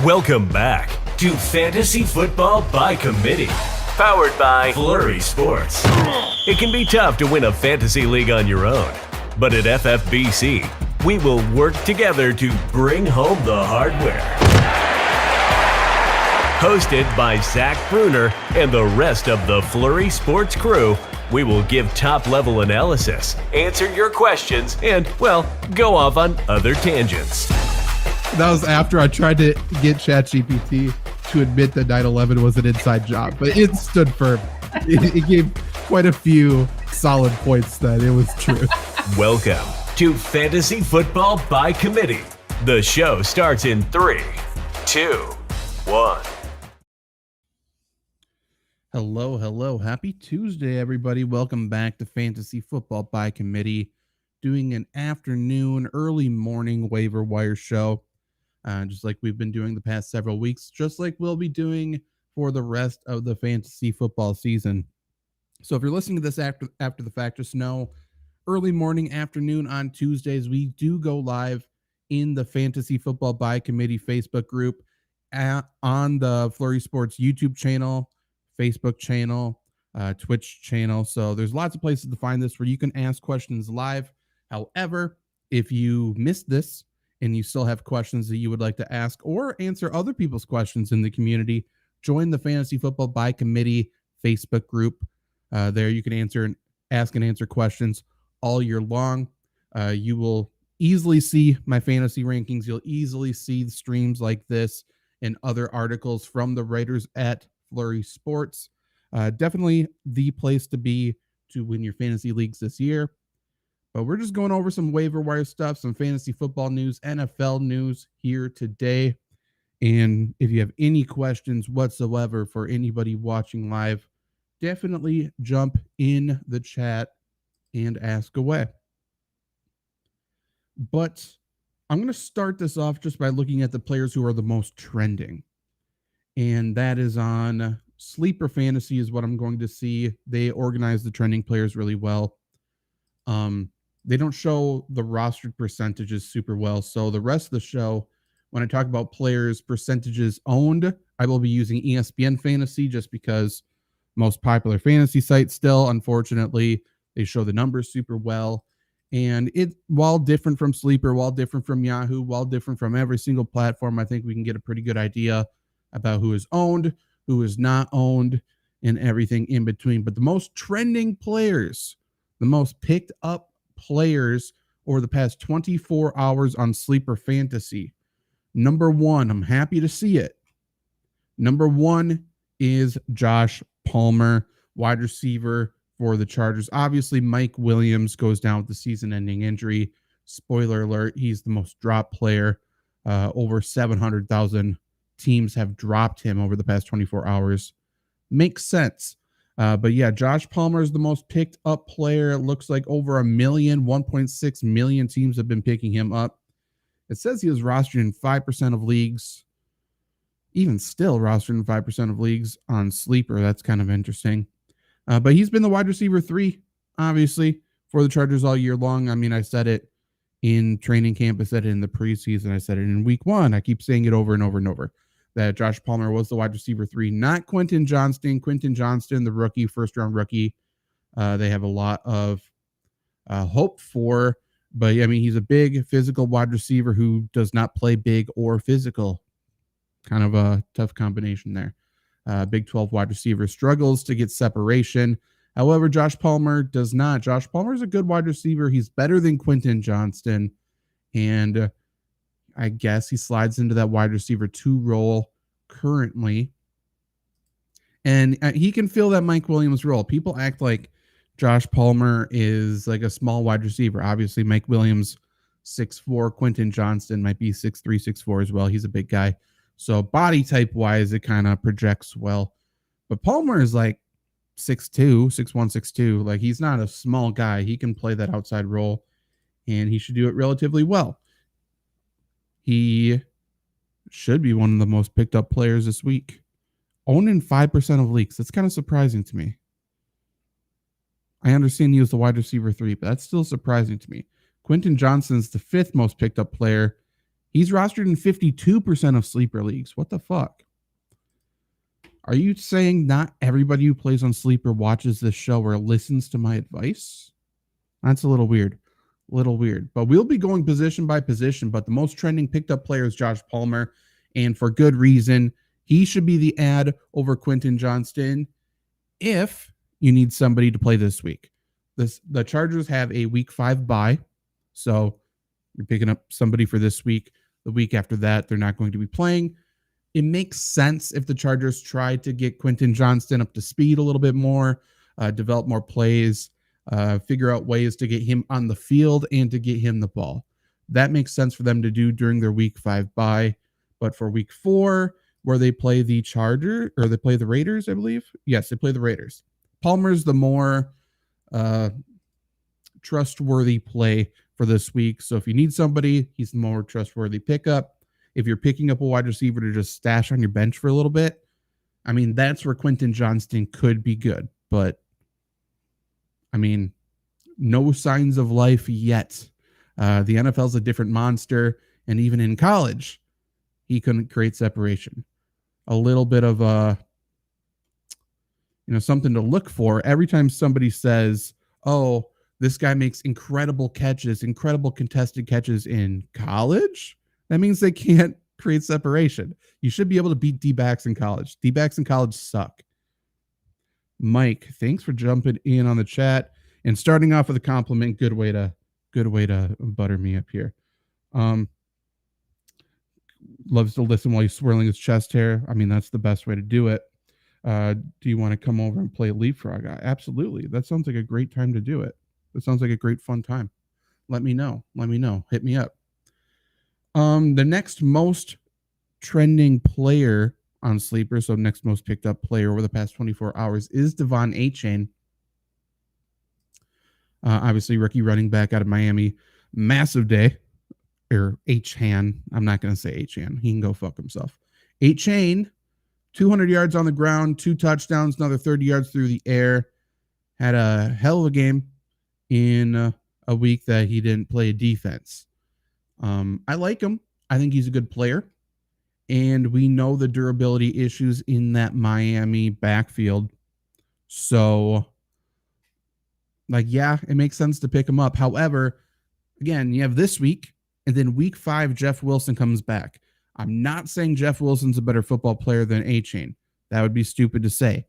Welcome back to Fantasy Football by Committee, powered by Flurry Sports. It can be tough to win a fantasy league on your own, but at FFBC, we will work together to bring home the hardware. Hosted by Zach Bruner and the rest of the Flurry Sports crew, we will give top-level analysis, answer your questions, and, well, go off on other tangents. That was after I tried to get ChatGPT to admit that 9/11 was an inside job, but it stood firm. It gave quite a few solid points that it was true. Welcome to Fantasy Football by Committee. The show starts in 3, 2, 1. Hello. Happy Tuesday, everybody. Welcome back to Fantasy Football by Committee, doing an afternoon, early morning waiver wire show. Just like we've been doing the past several weeks, just like we'll be doing for the rest of the fantasy football season. So if you're listening to this after the fact, just know early morning, afternoon on Tuesdays, we do go live in the Fantasy Football by Committee Facebook group on the Flurry Sports YouTube channel, Facebook channel, Twitch channel. So there's lots of places to find this where you can ask questions live. However, if you missed this, and you still have questions that you would like to ask or answer other people's questions in the community, join the Fantasy Football by Committee Facebook group. There you can ask and answer questions all year long. You will easily see my fantasy rankings. You'll easily see streams like this and other articles from the writers at Flurry Sports. Definitely the place to be to win your fantasy leagues this year. But we're just going over some waiver wire stuff, some fantasy football news, NFL news here today. And if you have any questions whatsoever for anybody watching live, definitely jump in the chat and ask away. But I'm going to start this off just by looking at the players who are the most trending. And that is on Sleeper Fantasy is what I'm going to see. They organize the trending players really well. They don't show the rostered percentages super well. So the rest of the show, when I talk about players' percentages owned, I will be using ESPN Fantasy just because most popular fantasy site still, unfortunately, they show the numbers super well. And it, while different from Sleeper, while different from Yahoo, while different from every single platform, I think we can get a pretty good idea about who is owned, who is not owned, and everything in between. But the most trending players, the most picked up players over the past 24 hours on Sleeper Fantasy. Number one, I'm happy to see it. Number one is Josh Palmer, wide receiver for the Chargers. Obviously, Mike Williams goes down with the season-ending injury. Spoiler alert, he's the most dropped player. Over 700,000 teams have dropped him over the past 24 hours. Makes sense. But yeah, Josh Palmer is the most picked up player. It looks like over 1.6 million teams have been picking him up. It says he was rostered in 5% of leagues. Even still rostered in 5% of leagues on Sleeper. That's kind of interesting. But he's been the wide receiver 3, obviously, for the Chargers all year long. I mean, I said it in training camp. I said it in the preseason. I said it in week 1. I keep saying it over and over and over, that Josh Palmer was the wide receiver 3, not Quentin Johnston. Quentin Johnston, the rookie, first-round rookie, they have a lot of hope for. But, I mean, he's a big physical wide receiver who does not play big or physical. Kind of a tough combination there. Big 12 wide receiver struggles to get separation. However, Josh Palmer does not. Josh Palmer is a good wide receiver. He's better than Quentin Johnston. And I guess he slides into that wide receiver 2 role currently. And he can fill that Mike Williams role. People act like Josh Palmer is like a small wide receiver. Obviously, Mike Williams, 6'4". Quentin Johnston might be 6'3", 6'4" as well. He's a big guy. So body type wise, it kind of projects well. But Palmer is like 6'2", 6'1", 6'2". Like, he's not a small guy. He can play that outside role, and he should do it relatively well. He should be one of the most picked up players this week. Owned in 5% of leagues. That's kind of surprising to me. I understand he was the wide receiver 3, but that's still surprising to me. Quentin Johnston's the 5th most picked up player. He's rostered in 52% of sleeper leagues. What the fuck? Are you saying not everybody who plays on Sleeper watches this show or listens to my advice? That's a little weird. But we'll be going position by position. But the most trending picked up player is Josh Palmer. And for good reason. He should be the ad over Quentin Johnston if you need somebody to play this week. The Chargers have a week 5 bye. So you're picking up somebody for this week. The week after that, they're not going to be playing. It makes sense if the Chargers try to get Quentin Johnston up to speed a little bit more, develop more plays, figure out ways to get him on the field and to get him the ball. That makes sense for them to do during their week 5 bye. But for week 4, where they play the Chargers, or they play the Raiders, I believe. Yes, they play the Raiders. Palmer's the more trustworthy play for this week. So if you need somebody, he's the more trustworthy pickup. If you're picking up a wide receiver to just stash on your bench for a little bit, I mean, that's where Quentin Johnston could be good. But, I mean, no signs of life yet. The NFL's a different monster. And even in college, he couldn't create separation. A little bit of something to look for. Every time somebody says, oh, this guy makes incredible catches, incredible contested catches in college, that means they can't create separation. You should be able to beat D-backs in college. D-backs in college suck. Mike, thanks for jumping in on the chat and starting off with a compliment. Good way to butter me up here. Loves to listen while he's swirling his chest hair. I mean, that's the best way to do it. Do you want to come over and play Leapfrog? Absolutely. That sounds like a great time to do it. That sounds like a great fun time. Let me know. Hit me up. The next most trending player on Sleeper, so next most picked up player over the past 24 hours is Devon Achane. Obviously, rookie running back out of Miami. Massive day. Or Achane. I'm not going to say Achane. He can go fuck himself. Achane, 200 yards on the ground, 2 touchdowns, another 30 yards through the air. Had a hell of a game in a week that he didn't play defense. I like him. I think he's a good player. And we know the durability issues in that Miami backfield. So, it makes sense to pick him up. However, again, you have this week, and then week 5, Jeff Wilson comes back. I'm not saying Jeff Wilson's a better football player than Achane. That would be stupid to say.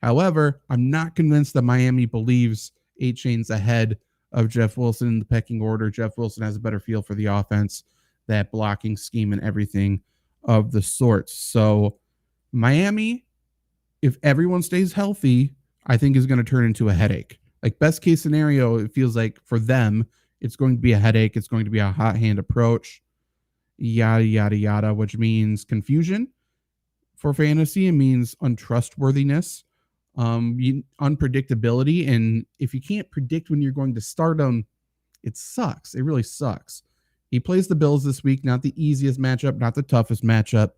However, I'm not convinced that Miami believes Achane's ahead of Jeff Wilson in the pecking order. Jeff Wilson has a better feel for the offense, that blocking scheme and everything of the sorts. So Miami, if everyone stays healthy, I think is going to turn into a headache. Like best case scenario, it feels like for them, it's going to be a headache. It's going to be a hot hand approach, yada, yada, yada, which means confusion for fantasy. It means untrustworthiness, unpredictability. And if you can't predict when you're going to start them, it sucks. It really sucks. He plays the Bills this week, not the easiest matchup, not the toughest matchup.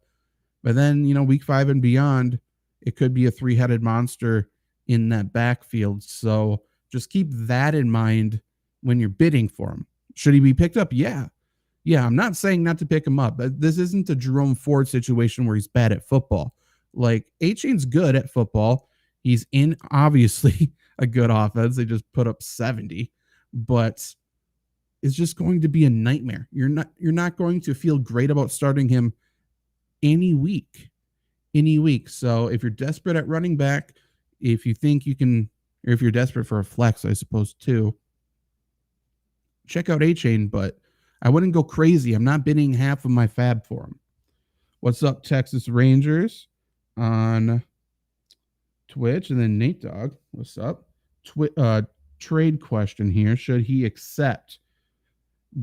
But then, week 5 and beyond, it could be a 3-headed monster in that backfield. So just keep that in mind when you're bidding for him. Should he be picked up? Yeah. I'm not saying not to pick him up, but this isn't a Jerome Ford situation where he's bad at football. Like, Achane's good at football. He's in, obviously, a good offense. They just put up 70, but it's just going to be a nightmare. You're not going to feel great about starting him any week. So if you're desperate at running back, if you think you can, or if you're desperate for a flex, I suppose, too, check out Achane, but I wouldn't go crazy. I'm not bidding half of my fab for him. What's up, Texas Rangers on Twitch? And then Nate Dogg, what's up? Trade question here. Should he accept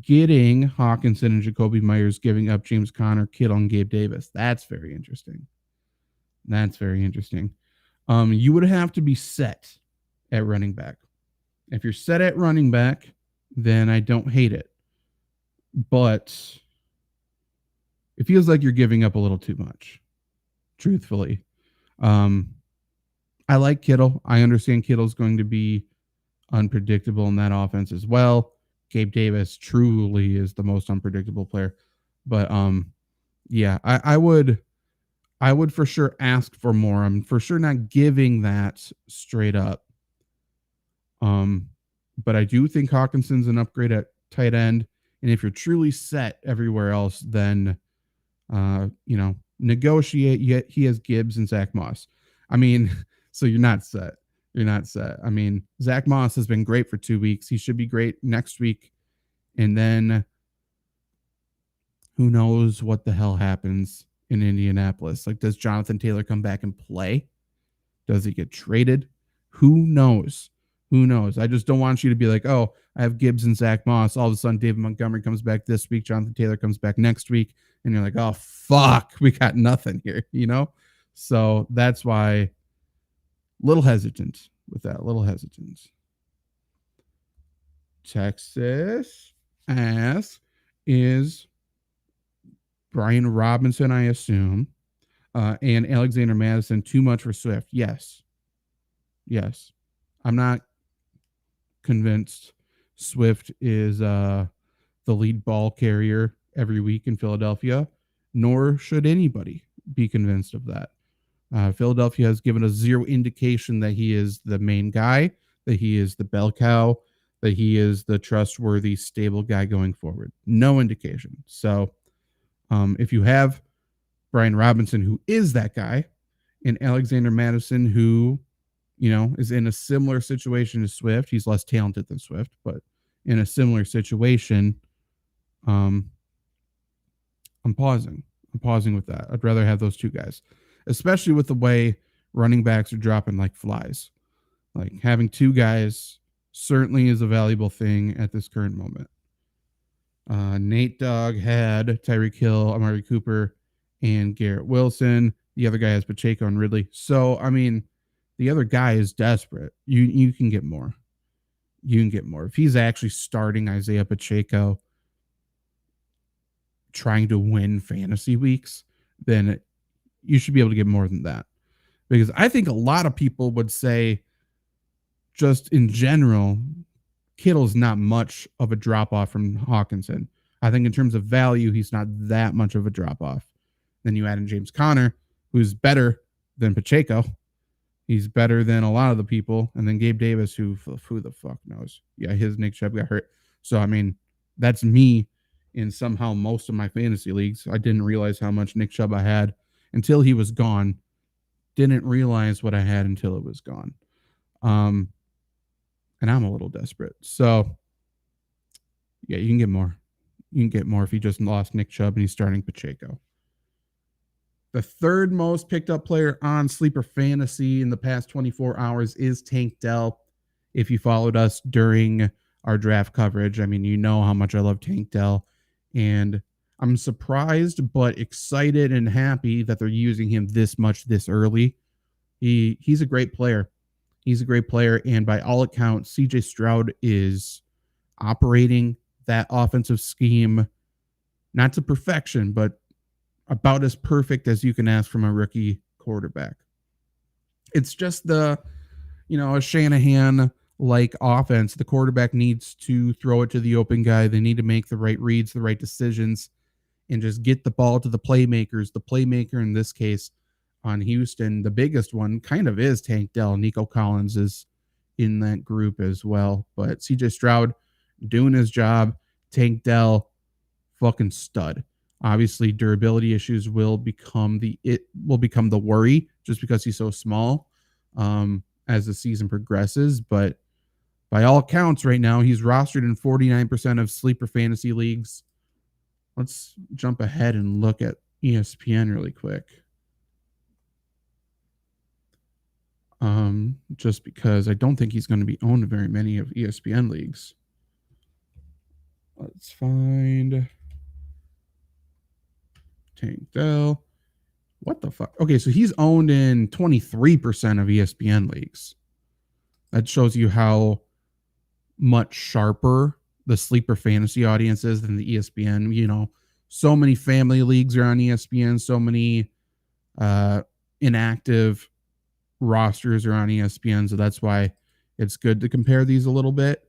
getting Hawkinson and Jacoby Myers, giving up James Conner, Kittle, and Gabe Davis? That's very interesting. You would have to be set at running back. If you're set at running back, then I don't hate it. But it feels like you're giving up a little too much, truthfully. I like Kittle. I understand Kittle's going to be unpredictable in that offense as well. Gabe Davis truly is the most unpredictable player But yeah, I would for sure ask for more. I'm for sure not giving that straight up. But I do think Hawkinson's an upgrade at tight end. And if you're truly set everywhere else, then negotiate. He has Gibbs and Zach Moss. I mean, so you're not set. You're not set. I mean, Zach Moss has been great for 2 weeks. He should be great next week. And then who knows what the hell happens in Indianapolis? Like, does Jonathan Taylor come back and play? Does he get traded? Who knows? Who knows? I just don't want you to be like, oh, I have Gibbs and Zach Moss. All of a sudden, David Montgomery comes back this week. Jonathan Taylor comes back next week. And you're like, oh, fuck, we got nothing here, So that's why little hesitant with that, little hesitant. Texas asks, is Brian Robinson, I assume, and Alexander Madison too much for Swift? Yes. I'm not convinced Swift is the lead ball carrier every week in Philadelphia, nor should anybody be convinced of that. Philadelphia has given us zero indication that he is the main guy, that he is the bell cow, that he is the trustworthy, stable guy going forward. No indication. So if you have Brian Robinson, who is that guy, and Alexander Madison, who, is in a similar situation as Swift, he's less talented than Swift, but in a similar situation, I'm pausing. I'm pausing with that. I'd rather have those two guys, especially with the way running backs are dropping like flies. Like, having two guys certainly is a valuable thing at this current moment. Nate Dogg had Tyreek Hill, Amari Cooper, and Garrett Wilson. The other guy has Pacheco and Ridley. So, I mean, the other guy is desperate. You can get more. You can get more. If he's actually starting Isaiah Pacheco, trying to win fantasy weeks, then you should be able to get more than that. Because I think a lot of people would say, just in general, Kittle's not much of a drop-off from Hawkinson. I think in terms of value, he's not that much of a drop-off. Then you add in James Conner, who's better than Pacheco. He's better than a lot of the people. And then Gabe Davis, who the fuck knows? Yeah, his Nick Chubb got hurt. So, I mean, that's me in somehow most of my fantasy leagues. I didn't realize how much Nick Chubb I had until he was gone. Didn't realize what I had until it was gone. And I'm a little desperate. So, yeah, you can get more. You can get more if you just lost Nick Chubb and he's starting Pacheco. The third most picked up player on Sleeper Fantasy in the past 24 hours is Tank Dell. If you followed us during our draft coverage, I mean, you know how much I love Tank Dell. And I'm surprised but excited and happy that they're using him this much this early. He's a great player. He's a great player. And by all accounts, CJ Stroud is operating that offensive scheme, not to perfection, but about as perfect as you can ask from a rookie quarterback. It's just a Shanahan-like offense. The quarterback needs to throw it to the open guy. They need to make the right reads, the right decisions, and just get the ball to the playmakers. The playmaker in this case on Houston, the biggest one kind of is Tank Dell. Nico Collins is in that group as well. But CJ Stroud doing his job. Tank Dell, fucking stud. Obviously, durability issues will become the worry just because he's so small as the season progresses. But by all accounts, right now he's rostered in 49% of Sleeper Fantasy leagues. Let's jump ahead and look at ESPN really quick. Just because I don't think he's going to be owned in very many of ESPN leagues. Let's find Tank Dell. What the fuck? Okay, so he's owned in 23% of ESPN leagues. That shows you how much sharper the Sleeper Fantasy audience is than the ESPN. So many family leagues are on ESPN. So many inactive rosters are on ESPN. So that's why it's good to compare these a little bit.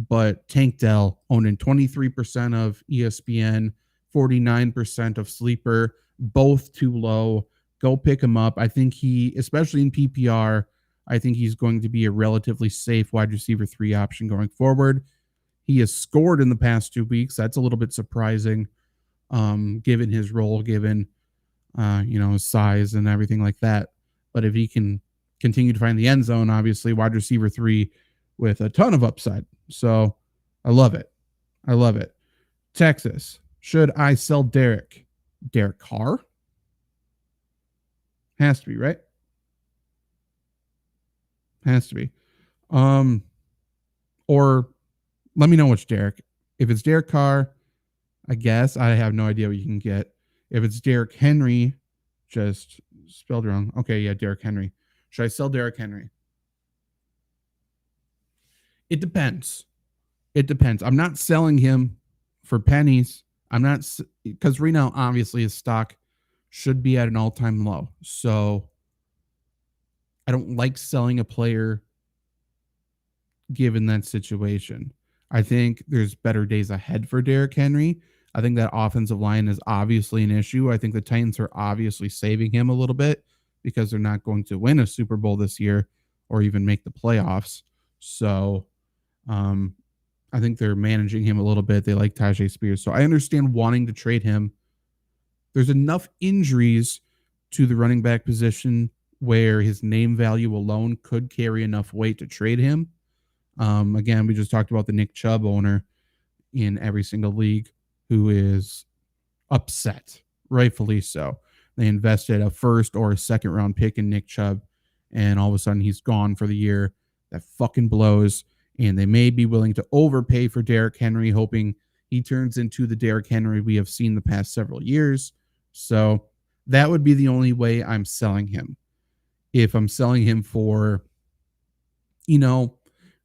But Tank Dell owned in 23% of ESPN 49% of sleeper, both too low. Go pick him up. I think especially in PPR, I think he's going to be a relatively safe wide receiver 3 option going forward. He has scored in the past 2 weeks. That's a little bit surprising, given his role, given his size and everything like that. But if he can continue to find the end zone, obviously wide receiver 3 with a ton of upside. So I love it. I love it. Texas. Should I sell Derek? Derek Carr? Has to be, right? Has to be. Or let me know which Derek. If it's Derek Carr, I guess I have no idea what you can get. If it's Derek Henry, just spelled wrong. Okay, yeah, Derek Henry. Should I sell Derek Henry? It depends. It depends. I'm not selling him for pennies. I'm not, because right now, obviously, his stock should be at an all-time low. So I don't like selling a player given that situation. I think there's better days ahead for Derrick Henry. I think that offensive line is obviously an issue. I think the Titans are obviously saving him a little bit because they're not going to win a Super Bowl this year or even make the playoffs. So I think they're managing him a little bit. They like Tajay Spears. So I understand wanting to trade him. There's enough injuries to the running back position where his name value alone could carry enough weight to trade him. Again, we just talked about the Nick Chubb owner in every single league who is upset, rightfully so. They invested a first or a second round pick in Nick Chubb, and all of a sudden he's gone for the year. That fucking blows. And they may be willing to overpay for Derrick Henry, hoping he turns into the Derrick Henry we have seen the past several years. So that would be the only way I'm selling him. If I'm selling him for,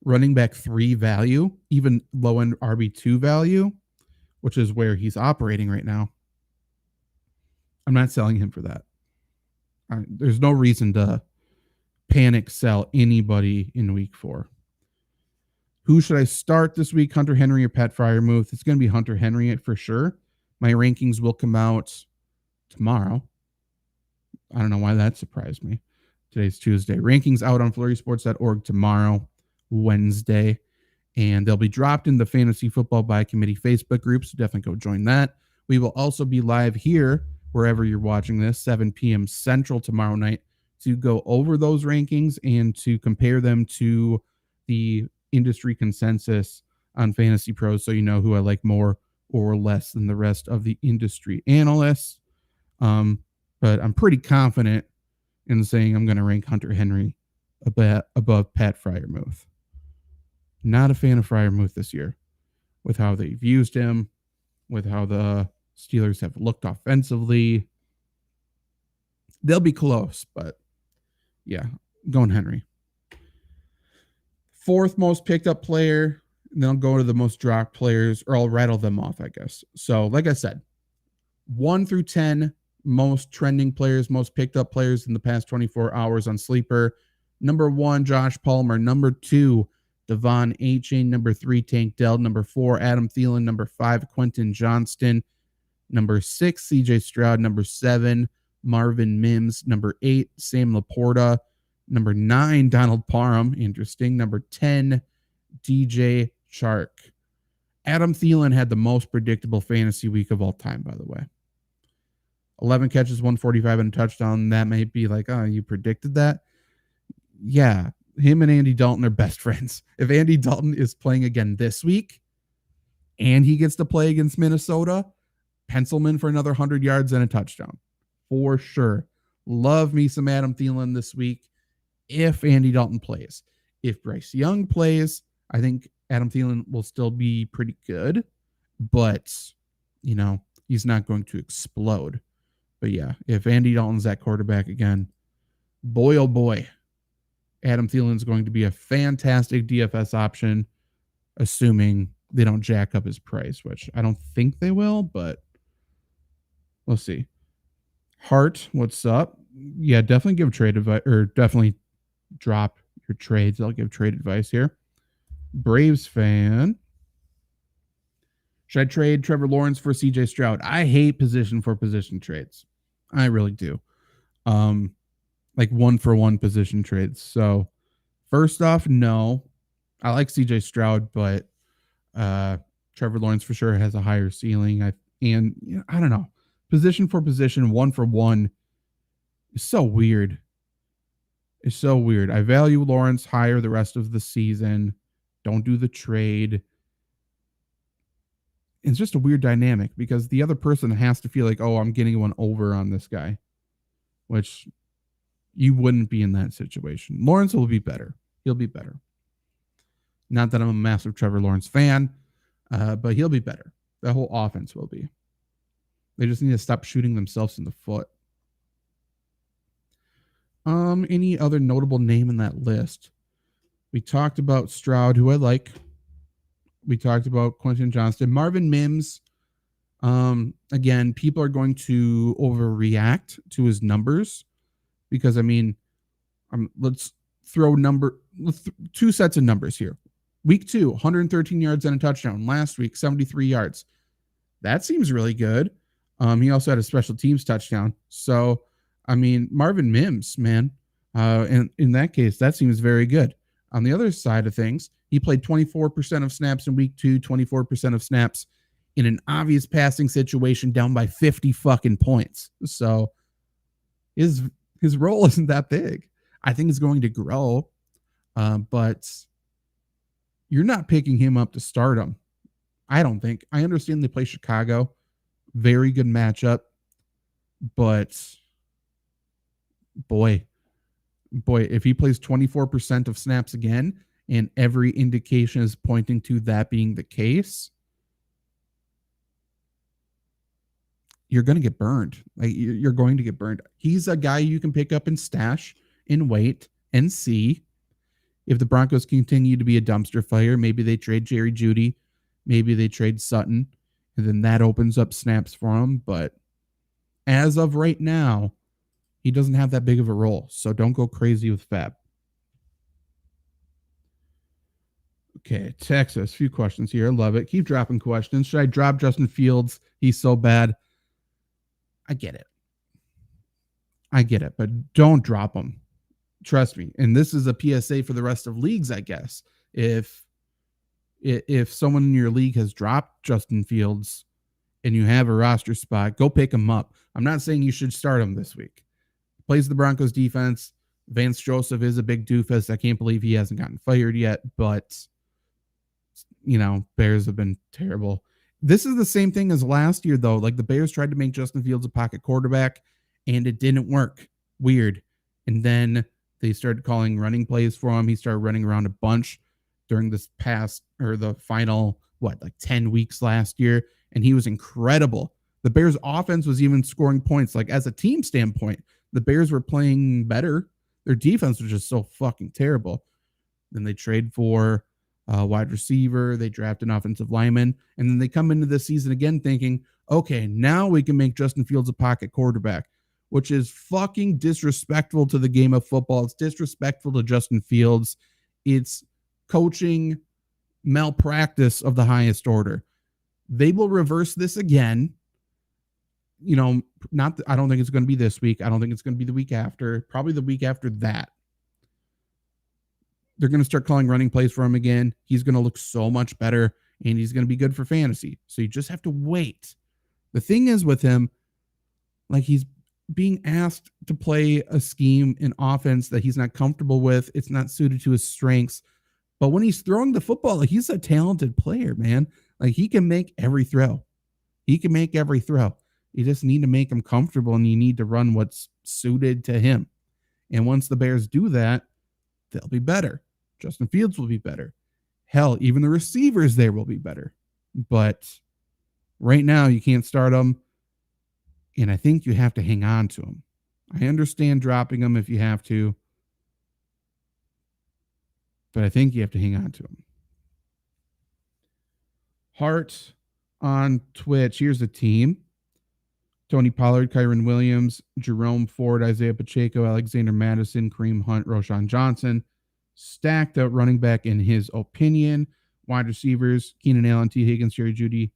running back 3 value, even low end RB2 value, which is where he's operating right now, I'm not selling him for that. There's no reason to panic sell anybody in week 4. Who should I start this week? Hunter Henry or Pat Freiermuth? It's going to be Hunter Henry for sure. My rankings will come out tomorrow. I don't know why that surprised me. Today's Tuesday. Rankings out on flurrysports.org tomorrow, Wednesday. And they'll be dropped in the Fantasy Football by Committee Facebook group, so definitely go join that. We will also be live here, wherever you're watching this, 7 p.m. Central tomorrow night, to go over those rankings and to compare them to the industry consensus on Fantasy Pros, so you know who I like more or less than the rest of the industry analysts. But I'm pretty confident in saying I'm going to rank Hunter Henry above Pat Freiermuth. Not a fan of Freiermuth this year, with how they've used him, with how the Steelers have looked offensively. They'll be close, but yeah, going Henry. 4th most picked up player, and then I'll go to the most dropped players, or I'll rattle them off, I guess. So, like I said, 1 through 10, most trending players, most picked up players in the past 24 hours on Sleeper. Number 1, Josh Palmer. Number 2, Devon Achane. Number 3, Tank Dell. Number 4, Adam Thielen. Number 5, Quentin Johnston. Number 6, CJ Stroud. Number 7, Marvin Mims. Number 8, Sam Laporta. Number 9, Donald Parham. Interesting. Number 10, DJ Chark. Adam Thielen had the most predictable fantasy week of all time, by the way. 11 catches, 145 and a touchdown. That might be like, oh, you predicted that? Yeah. Him and Andy Dalton are best friends. If Andy Dalton is playing again this week and he gets to play against Minnesota, pencil him in for another 100 yards and a touchdown. For sure. Love me some Adam Thielen this week if Andy Dalton plays. If Bryce Young plays, I think Adam Thielen will still be pretty good, but, he's not going to explode. But yeah, if Andy Dalton's that quarterback again, boy, oh boy, Adam Thielen's going to be a fantastic DFS option, assuming they don't jack up his price, which I don't think they will, but we'll see. Hart, what's up? Yeah, definitely give trade advice, or definitely drop your trades. I'll give trade advice here. Braves fan. Should I trade Trevor Lawrence for CJ Stroud? I hate position for position trades. I really do. Like 1-for-1 position trades. So first off, no. I like CJ Stroud, but Trevor Lawrence for sure has a higher ceiling. I don't know. Position for position, 1-for-1 is so weird. It's so weird. I value Lawrence higher the rest of the season. Don't do the trade. It's just a weird dynamic because the other person has to feel like, oh, I'm getting one over on this guy, which you wouldn't be in that situation. Lawrence will be better. He'll be better. Not that I'm a massive Trevor Lawrence fan, but he'll be better. The whole offense will be. They just need to stop shooting themselves in the foot. Any other notable name in that list? We talked about Stroud, who I like. We talked about Quentin Johnston. Marvin Mims, again, people are going to overreact to his numbers because, I mean, let's throw two sets of numbers here. Week 2, 113 yards and a touchdown. Last week, 73 yards. That seems really good. He also had a special teams touchdown. So, I mean, Marvin Mims, man, and in that case, that seems very good. On the other side of things, he played 24% of snaps in week 2, 24% of snaps in an obvious passing situation down by 50 fucking points. So his role isn't that big. I think it's going to grow, but you're not picking him up to start him. I don't think. I understand they play Chicago. Very good matchup. But boy, if he plays 24% of snaps again, and every indication is pointing to that being the case, you're going to get burned. Like, you're going to get burned. He's a guy you can pick up and stash and wait and see. If the Broncos continue to be a dumpster fire, maybe they trade Jerry Jeudy, maybe they trade Sutton, and then that opens up snaps for him. But as of right now, he doesn't have that big of a role. So don't go crazy with Fab. Okay, Texas. A few questions here. I love it. Keep dropping questions. Should I drop Justin Fields? He's so bad. I get it, but don't drop him. Trust me. And this is a PSA for the rest of leagues, I guess. If someone in your league has dropped Justin Fields and you have a roster spot, go pick him up. I'm not saying you should start him this week. Plays the Broncos defense. Vance Joseph is a big doofus. I can't believe he hasn't gotten fired yet, but Bears have been terrible. This is the same thing as last year, though. Like, the Bears tried to make Justin Fields a pocket quarterback, and it didn't work. Weird. And then they started calling running plays for him. He started running around a bunch during the final, 10 weeks last year, and he was incredible. The Bears' offense was even scoring points. Like, as a team standpoint, the Bears were playing better. Their defense was just so fucking terrible. Then they trade for wide receiver. They draft an offensive lineman. And then they come into this season again thinking, okay, now we can make Justin Fields a pocket quarterback, which is fucking disrespectful to the game of football. It's disrespectful to Justin Fields. It's coaching malpractice of the highest order. They will reverse this again. I don't think it's going to be this week. I don't think it's going to be the week after. Probably the week after that. They're going to start calling running plays for him again. He's going to look so much better, and he's going to be good for fantasy. So you just have to wait. The thing is with him, like, he's being asked to play a scheme in offense that he's not comfortable with. It's not suited to his strengths. But when he's throwing the football, like, he's a talented player, man. Like, he can make every throw. You just need to make him comfortable, and you need to run what's suited to him. And once the Bears do that, they'll be better. Justin Fields will be better. Hell, even the receivers there will be better. But right now, you can't start them, and I think you have to hang on to them. I understand dropping them if you have to, but I think you have to hang on to them. Hart on Twitch. Here's the team. Tony Pollard, Kyron Williams, Jerome Ford, Isaiah Pacheco, Alexander Madison, Kareem Hunt, Roshan Johnson. Stacked up running back in his opinion. Wide receivers, Keenan Allen, T. Higgins, Jerry Jeudy,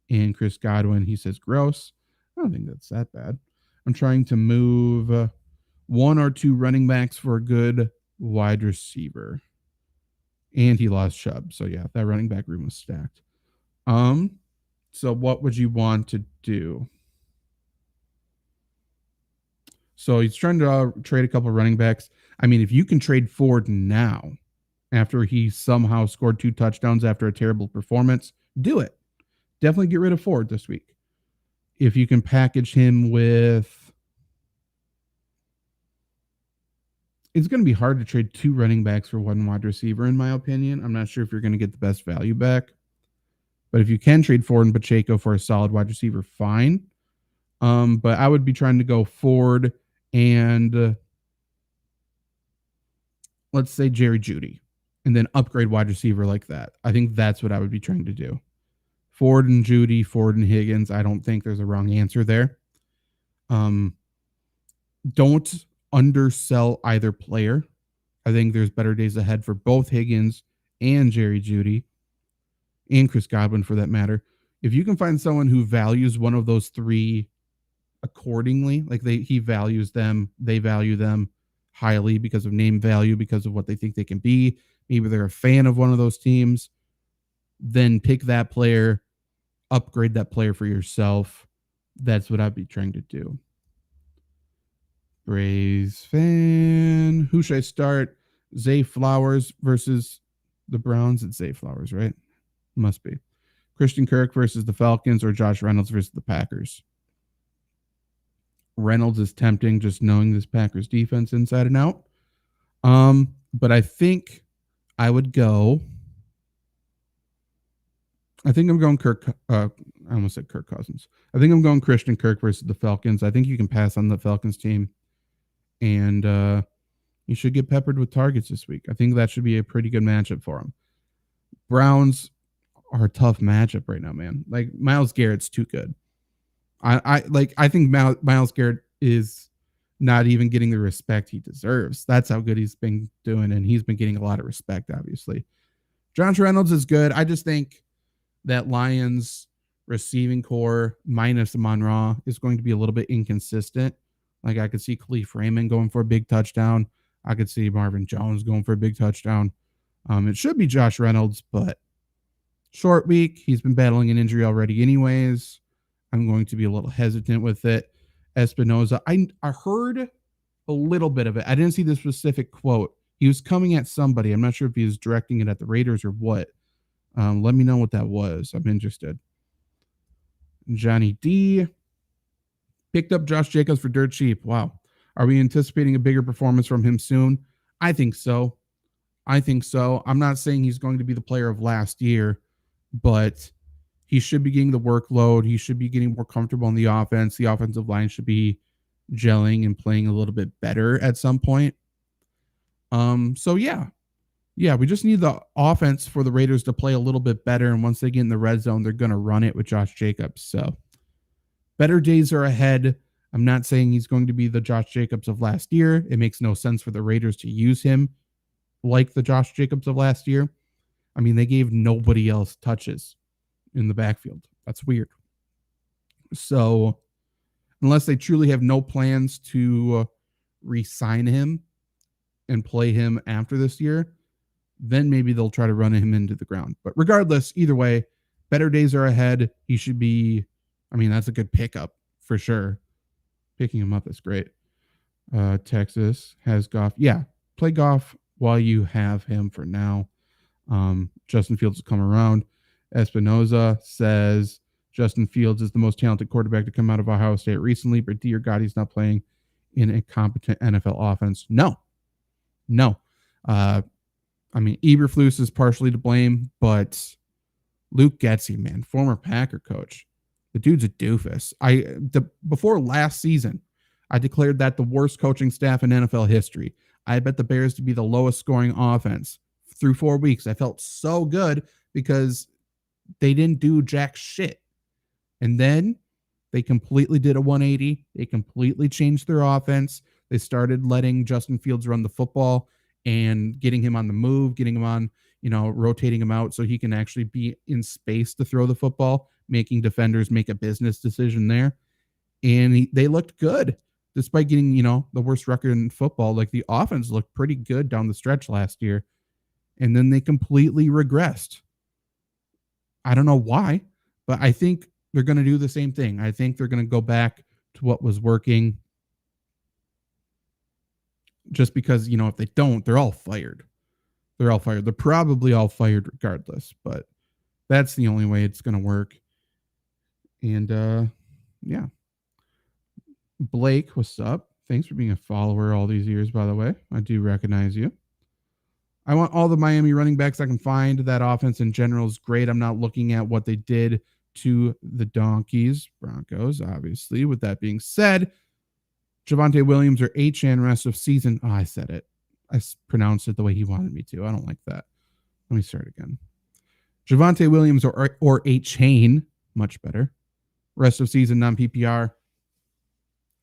And Chris Godwin, he says, gross. I don't think that's that bad. I'm trying to move one or two running backs for a good wide receiver. And he lost Chubb. So yeah, that running back room was stacked. So what would you want to do? So he's trying to trade a couple of running backs. I mean, if you can trade Ford now, after he somehow scored 2 touchdowns after a terrible performance, do it. Definitely get rid of Ford this week. If you can package him with... It's going to be hard to trade 2 running backs for 1 wide receiver, in my opinion. I'm not sure if you're going to get the best value back. But if you can trade Ford and Pacheco for a solid wide receiver, fine. But I would be trying to go Ford and let's say Jerry Jeudy, and then upgrade wide receiver like that. I think that's what I would be trying to do. Ford and Jeudy, Ford and Higgins. I don't think there's a wrong answer there. Don't undersell either player. I think there's better days ahead for both Higgins and Jerry Jeudy and Chris Godwin for that matter. If you can find someone who values one of those 3 accordingly, like he values them, they value them highly because of name value, because of what they think they can be, maybe they're a fan of one of those teams, then pick that player, upgrade that player for yourself. That's what I'd be trying to do. Braves fan. Who should I start? Zay Flowers versus the Browns. It's Zay Flowers, right? Must be. Christian Kirk versus the Falcons or Josh Reynolds versus the Packers. Reynolds is tempting just knowing this Packers defense inside and out. But I think I would go... I think I'm going I almost said Kirk Cousins. I think I'm going Christian Kirk versus the Falcons. I think you can pass on the Falcons team. And you should get peppered with targets this week. I think that should be a pretty good matchup for him. Browns are a tough matchup right now, man. Like, Myles Garrett's too good. I think Myles Garrett is not even getting the respect he deserves. That's how good he's been doing, and he's been getting a lot of respect, obviously. Josh Reynolds is good. I just think that Lions receiving core minus Amon-Ra is going to be a little bit inconsistent. Like, I could see Khalif Raymond going for a big touchdown. I could see Marvin Jones going for a big touchdown. It should be Josh Reynolds, but short week. He's been battling an injury already anyways. I'm going to be a little hesitant with it. Espinoza, I heard a little bit of it. I didn't see the specific quote. He was coming at somebody. I'm not sure if he was directing it at the Raiders or what. Let me know what that was. I'm interested. Johnny D picked up Josh Jacobs for dirt cheap. Wow. Are we anticipating a bigger performance from him soon? I think so. I'm not saying he's going to be the player of last year, but he should be getting the workload. He should be getting more comfortable in the offense. The offensive line should be gelling and playing a little bit better at some point. So yeah, we just need the offense for the Raiders to play a little bit better. And once they get in the red zone, they're going to run it with Josh Jacobs. So better days are ahead. I'm not saying he's going to be the Josh Jacobs of last year. It makes no sense for the Raiders to use him like the Josh Jacobs of last year. I mean, they gave nobody else touches in the backfield. That's weird. So unless they truly have no plans to re-sign him and play him after this year, then maybe they'll try to run him into the ground. But regardless, either way, better days are ahead. He should be, I mean, that's a good pickup for sure. Picking him up is great. Texas has Goff. Yeah, play Goff while you have him for now. Justin Fields will come around. Espinoza says Justin Fields is the most talented quarterback to come out of Ohio State recently, but dear God, he's not playing in a competent NFL offense. No. I mean, Eberflus is partially to blame, but Luke Getsy, man, former Packer coach, the dude's a doofus. Before last season, I declared that the worst coaching staff in NFL history. I bet the Bears to be the lowest scoring offense through 4 weeks. I felt so good because they didn't do jack shit. And then they completely did a 180. They completely changed their offense. They started letting Justin Fields run the football and getting him on the move, getting him on, rotating him out so he can actually be in space to throw the football. making defenders make a business decision there. And they looked good despite getting, the worst record in football. Like, the offense looked pretty good down the stretch last year. And then they completely regressed. I don't know why, but I think they're going to do the same thing. I think they're going to go back to what was working. Just because, if they don't, they're all fired. They're probably all fired regardless, but that's the only way it's going to work. And, yeah. Blake, what's up? Thanks for being a follower all these years, by the way. I do recognize you. I want all the Miami running backs I can find. That offense in general is great. I'm not looking at what they did to the Broncos, obviously. With that being said, Javonte Williams or Achane rest of season. Oh, I said it. I pronounced it the way he wanted me to. I don't like that. Let me start again. Javonte Williams or Achane, much better. Rest of season non-PPR.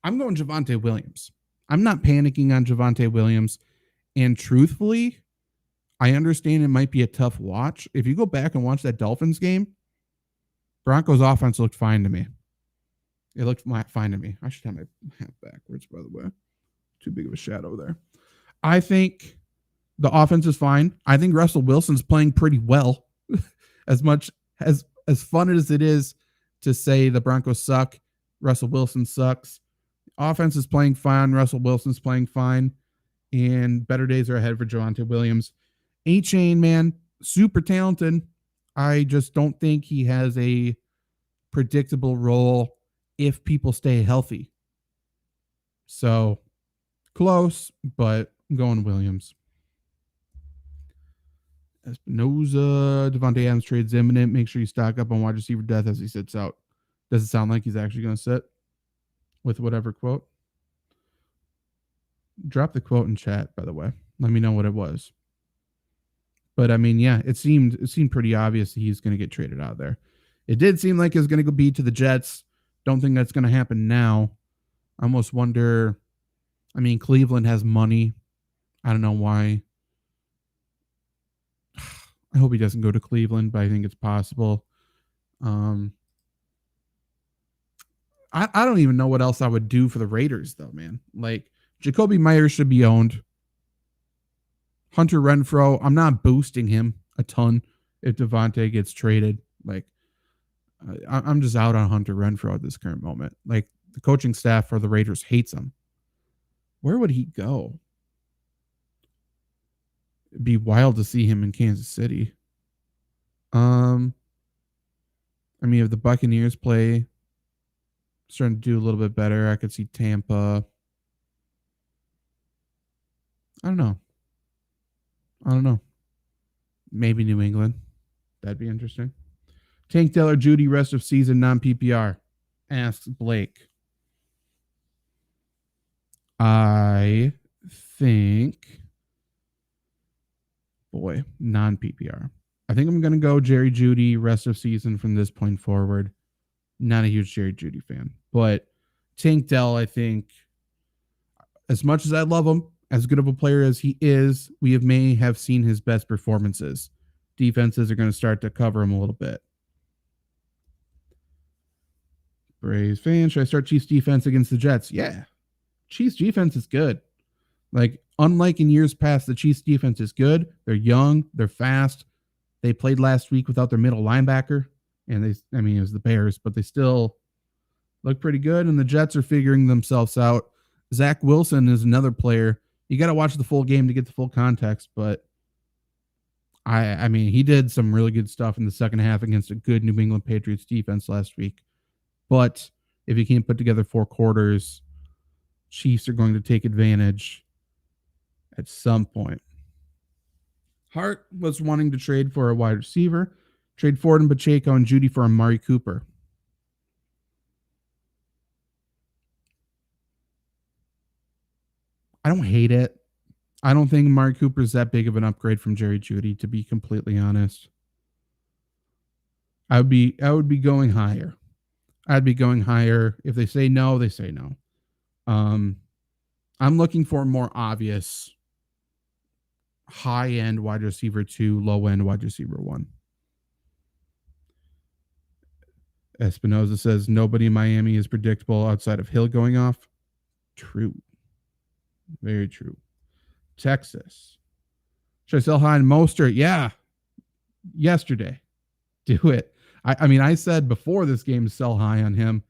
I'm going Javonte Williams. I'm not panicking on Javonte Williams. And truthfully, I understand it might be a tough watch. If you go back and watch that Dolphins game, Broncos offense looked fine to me. It looked fine to me. I should have my hat backwards, by the way. Too big of a shadow there. I think the offense is fine. I think Russell Wilson's playing pretty well. As much as fun as it is to say the Broncos suck, Russell Wilson sucks. Offense is playing fine. Russell Wilson's playing fine. And better days are ahead for Javonte Williams. Achane, man, super talented. I just don't think he has a predictable role if people stay healthy. So, close, but I'm going Williams. Espinoza, Devontae Adams trade's imminent. Make sure you stock up on wide receiver depth as he sits out. Does it sound like he's actually going to sit with whatever quote? Drop the quote in chat, by the way. Let me know what it was. But I mean, yeah, it seemed pretty obvious that he's going to get traded out of there. It did seem like it was going to be to the Jets. Don't think that's going to happen now. I almost wonder. I mean, Cleveland has money. I don't know why. I hope he doesn't go to Cleveland, but I think it's possible. I don't even know what else I would do for the Raiders, though, man. Like, Jacoby Myers should be owned. Hunter Renfrow, I'm not boosting him a ton if Devontae gets traded. Like, I'm just out on Hunter Renfrow at this current moment. Like, the coaching staff for the Raiders hates him. Where would he go? It'd be wild to see him in Kansas City. I mean, if the Buccaneers starting to do a little bit better, I could see Tampa. I don't know. Maybe New England. That'd be interesting. Tank Dell or Judy rest of season non-PPR? Asks Blake. I think, non-PPR. I think I'm going to go Jerry Jeudy rest of season from this point forward. Not a huge Jerry Jeudy fan. But Tank Dell, I think, as much as I love him, as good of a player as he is, we may have seen his best performances. Defenses are going to start to cover him a little bit. Braves fan, should I start Chiefs defense against the Jets? Yeah. Chiefs defense is good. Like, unlike in years past, the Chiefs defense is good. They're young. They're fast. They played last week without their middle linebacker. And it was the Bears, but they still look pretty good. And the Jets are figuring themselves out. Zach Wilson is another player. You got to watch the full game to get the full context, but I mean, he did some really good stuff in the second half against a good New England Patriots defense last week. But if he can't put together 4 quarters, Chiefs are going to take advantage at some point. Hart was wanting to trade for a wide receiver. Trade Ford and Pacheco and Judy for Amari Cooper. I don't hate it. I don't think Amari Cooper is that big of an upgrade from Jerry Jeudy, to be completely honest. I would be going higher. I'd be going higher. If they say no, they say no. I'm looking for a more obvious high-end wide receiver 2, low-end wide receiver 1. Espinoza says nobody in Miami is predictable outside of Hill going off. True. Very true. Texas. Should I sell high on Mostert? Yeah. Yesterday. Do it. I mean, I said before this game, sell high on him.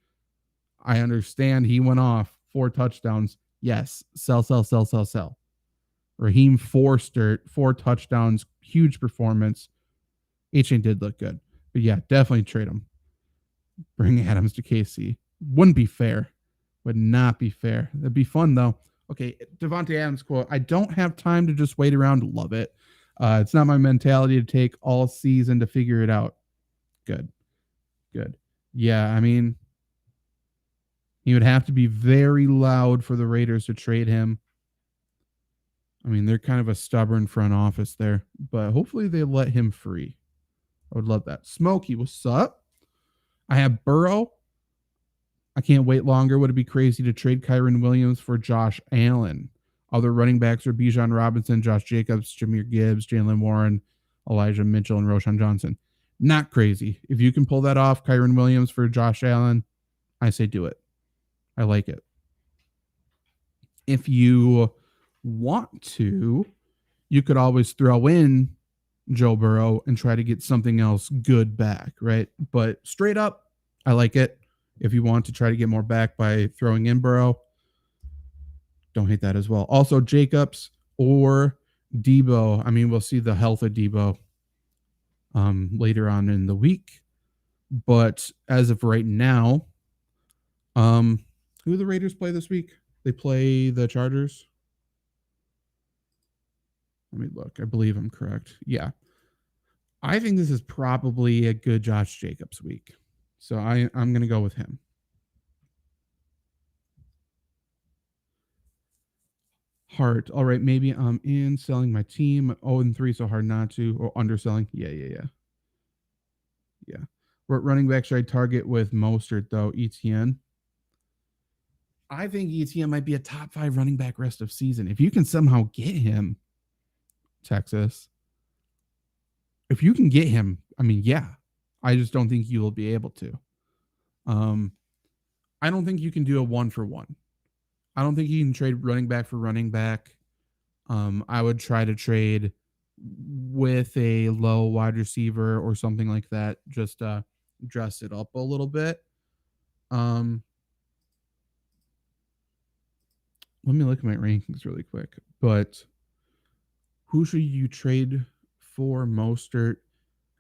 I understand he went off 4 touchdowns. Yes. Sell. Raheem Forster, 4 touchdowns. Huge performance. H-Chain did look good. But yeah, definitely trade him. Bring Adams to KC. Wouldn't be fair. Would not be fair. That'd be fun, though. Okay, Devontae Adams quote. I don't have time to just wait around. Love it. It's not my mentality to take all season to figure it out. Good. Yeah, I mean, he would have to be very loud for the Raiders to trade him. I mean, they're kind of a stubborn front office there, but hopefully they let him free. I would love that. Smokey, what's up? I have Burrow. I can't wait longer. Would it be crazy to trade Kyren Williams for Josh Allen? Other running backs are Bijan Robinson, Josh Jacobs, Jahmyr Gibbs, Jalen Warren, Elijah Mitchell, and Roshan Johnson. Not crazy. If you can pull that off, Kyren Williams for Josh Allen, I say do it. I like it. If you want to, you could always throw in Joe Burrow and try to get something else good back, right? But straight up, I like it. If you want to try to get more back by throwing in Burrow, don't hate that as well. Also, Jacobs or Debo. I mean, we'll see the health of Debo later on in the week. But as of right now, who do the Raiders play this week? They play the Chargers. Let me look. I believe I'm correct. Yeah. I think this is probably a good Josh Jacobs week. So I'm going to go with him. Hart. All right. Maybe I'm in selling my team. 0-3, so hard not to. Or underselling. Yeah. What running back should I target with Mostert, though? ETN. I think ETN might be a top 5 running back rest of season. If you can somehow get him, Texas. If you can get him, I mean, yeah. I just don't think you will be able to. I don't think you can do a 1-for-1. I don't think you can trade running back for running back. I would try to trade with a low wide receiver or something like that. Just dress it up a little bit. Let me look at my rankings really quick. But who should you trade for? Mostert.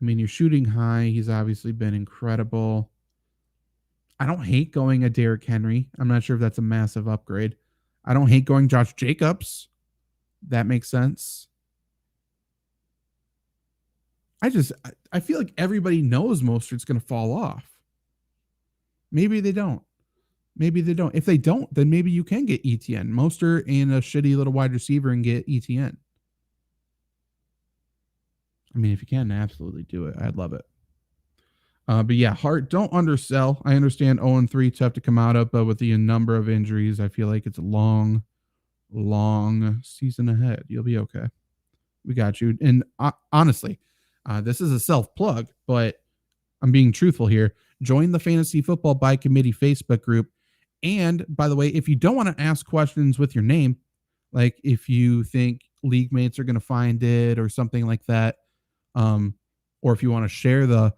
I mean, you're shooting high. He's obviously been incredible. I don't hate going a Derrick Henry. I'm not sure if that's a massive upgrade. I don't hate going Josh Jacobs. That makes sense. I feel like everybody knows Mostert's going to fall off. Maybe they don't. If they don't, then maybe you can get ETN. Mostert and a shitty little wide receiver and get ETN. I mean, if you can, absolutely do it. I'd love it. But yeah, Hart, don't undersell. I understand 0-3 tough to come out of, but with the number of injuries, I feel like it's a long season ahead. You'll be okay. We got you. And honestly, this is a self-plug, but I'm being truthful here. Join the Fantasy Football by Committee Facebook group. And by the way, if you don't want to ask questions with your name, like if you think league mates are going to find it or something like that, or if you want to share the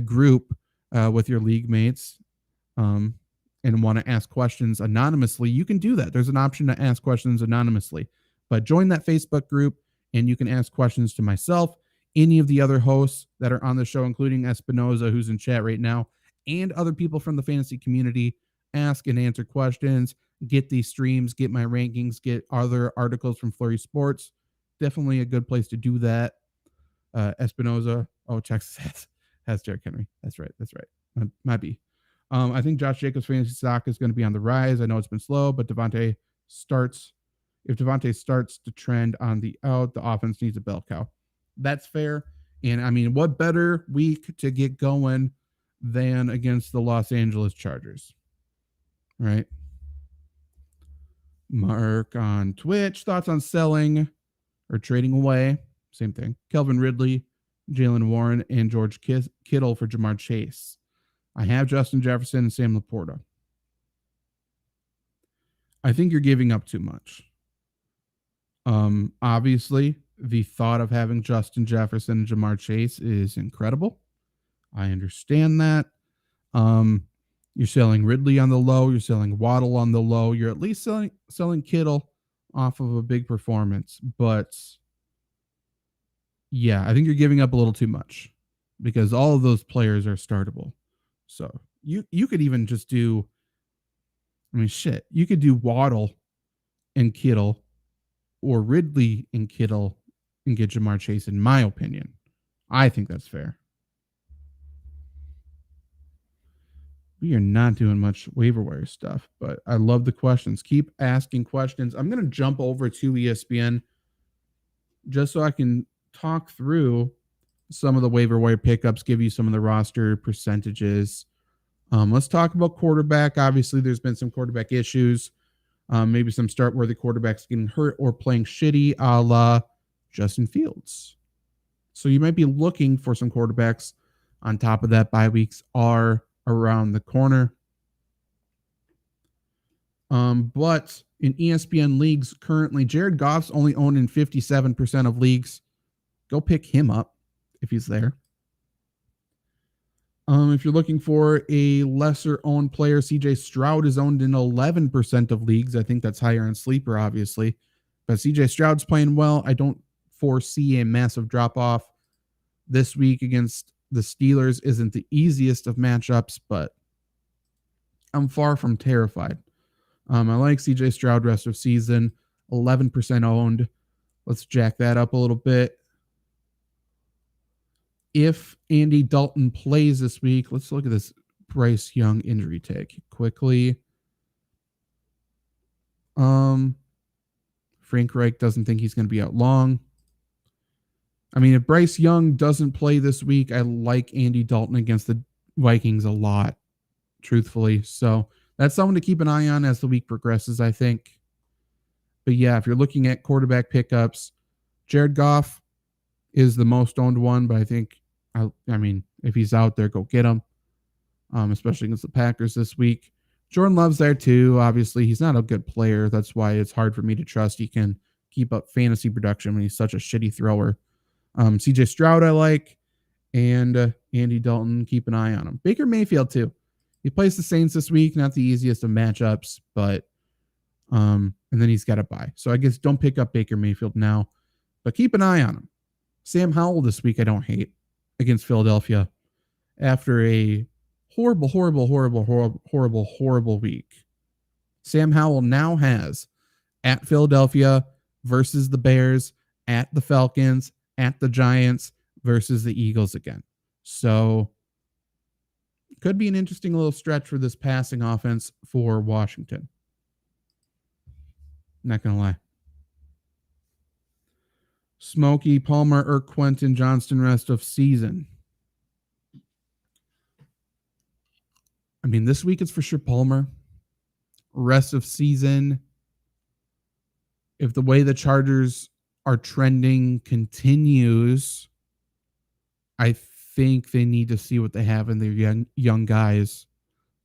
group with your league mates and want to ask questions anonymously, you can do that. There's an option to ask questions anonymously. But join that Facebook group and you can ask questions to myself, any of the other hosts that are on the show, including Espinoza, who's in chat right now, and other people from the fantasy community. Ask and answer questions, get these streams, get my rankings, get other articles from Flurry Sports. Definitely a good place to do that. Espinoza. Oh, Texas has Derrick Henry. That's right. Might be. I think Josh Jacobs' fantasy stock is going to be on the rise. I know it's been slow, but if Devontae starts to trend on the out, the offense needs a bell cow. That's fair. And I mean, what better week to get going than against the Los Angeles Chargers? Right? Mark on Twitch. Thoughts on selling or trading away? Same thing. Kelvin Ridley, Jalen Warren, and George Kittle for Jamar Chase. I have Justin Jefferson and Sam Laporta. I think you're giving up too much. Obviously, the thought of having Justin Jefferson and Jamar Chase is incredible. I understand that. You're selling Ridley on the low. You're selling Waddle on the low. You're at least selling Kittle off of a big performance. But yeah, I think you're giving up a little too much because all of those players are startable. So you could even just do, you could do Waddle and Kittle or Ridley and Kittle and get Jamar Chase, in my opinion. I think that's fair. We are not doing much waiver wire stuff, but I love the questions. Keep asking questions. I'm going to jump over to ESPN just so I can talk through some of the waiver wire pickups, give you some of the roster percentages. Let's talk about quarterback. Obviously, there's been some quarterback issues. Maybe some start-worthy quarterbacks getting hurt or playing shitty, a la Justin Fields. So you might be looking for some quarterbacks. On top of that, bye weeks are around the corner. But in ESPN leagues currently, Jared Goff's only owned in 57% of leagues. Go pick him up if he's there. If you're looking for a lesser owned player, CJ Stroud is owned in 11% of leagues. I think that's higher in sleeper, obviously. But CJ Stroud's playing well. I don't foresee a massive drop off this week against the Steelers. Isn't the easiest of matchups, but I'm far from terrified. I like CJ Stroud rest of season, 11% owned. Let's jack that up a little bit. If Andy Dalton plays this week, let's look at this Bryce Young injury tag quickly. Frank Reich doesn't think he's going to be out long. If Bryce Young doesn't play this week, I like Andy Dalton against the Vikings a lot, truthfully. So that's someone to keep an eye on as the week progresses, I think. But yeah, if you're looking at quarterback pickups, Jared Goff is the most owned one, but I think, if he's out there, go get him, especially against the Packers this week. Jordan Love's there too. Obviously, he's not a good player. That's why it's hard for me to trust he can keep up fantasy production when he's such a shitty thrower. CJ Stroud I like, and Andy Dalton, keep an eye on him. Baker Mayfield too. He plays the Saints this week, not the easiest of matchups, but and then he's got a bye. So I guess don't pick up Baker Mayfield now, but keep an eye on him. Sam Howell this week I don't hate against Philadelphia after a horrible week. Sam Howell now has at Philadelphia versus the Bears, at the Falcons, at the Giants versus the Eagles again. So could be an interesting little stretch for this passing offense for Washington. Not going to lie. Smokey, Palmer, or Quentin Johnston rest of season. This week it's for sure Palmer. Rest of season, if the way the Chargers are trending continues, I think they need to see what they have in their young guys.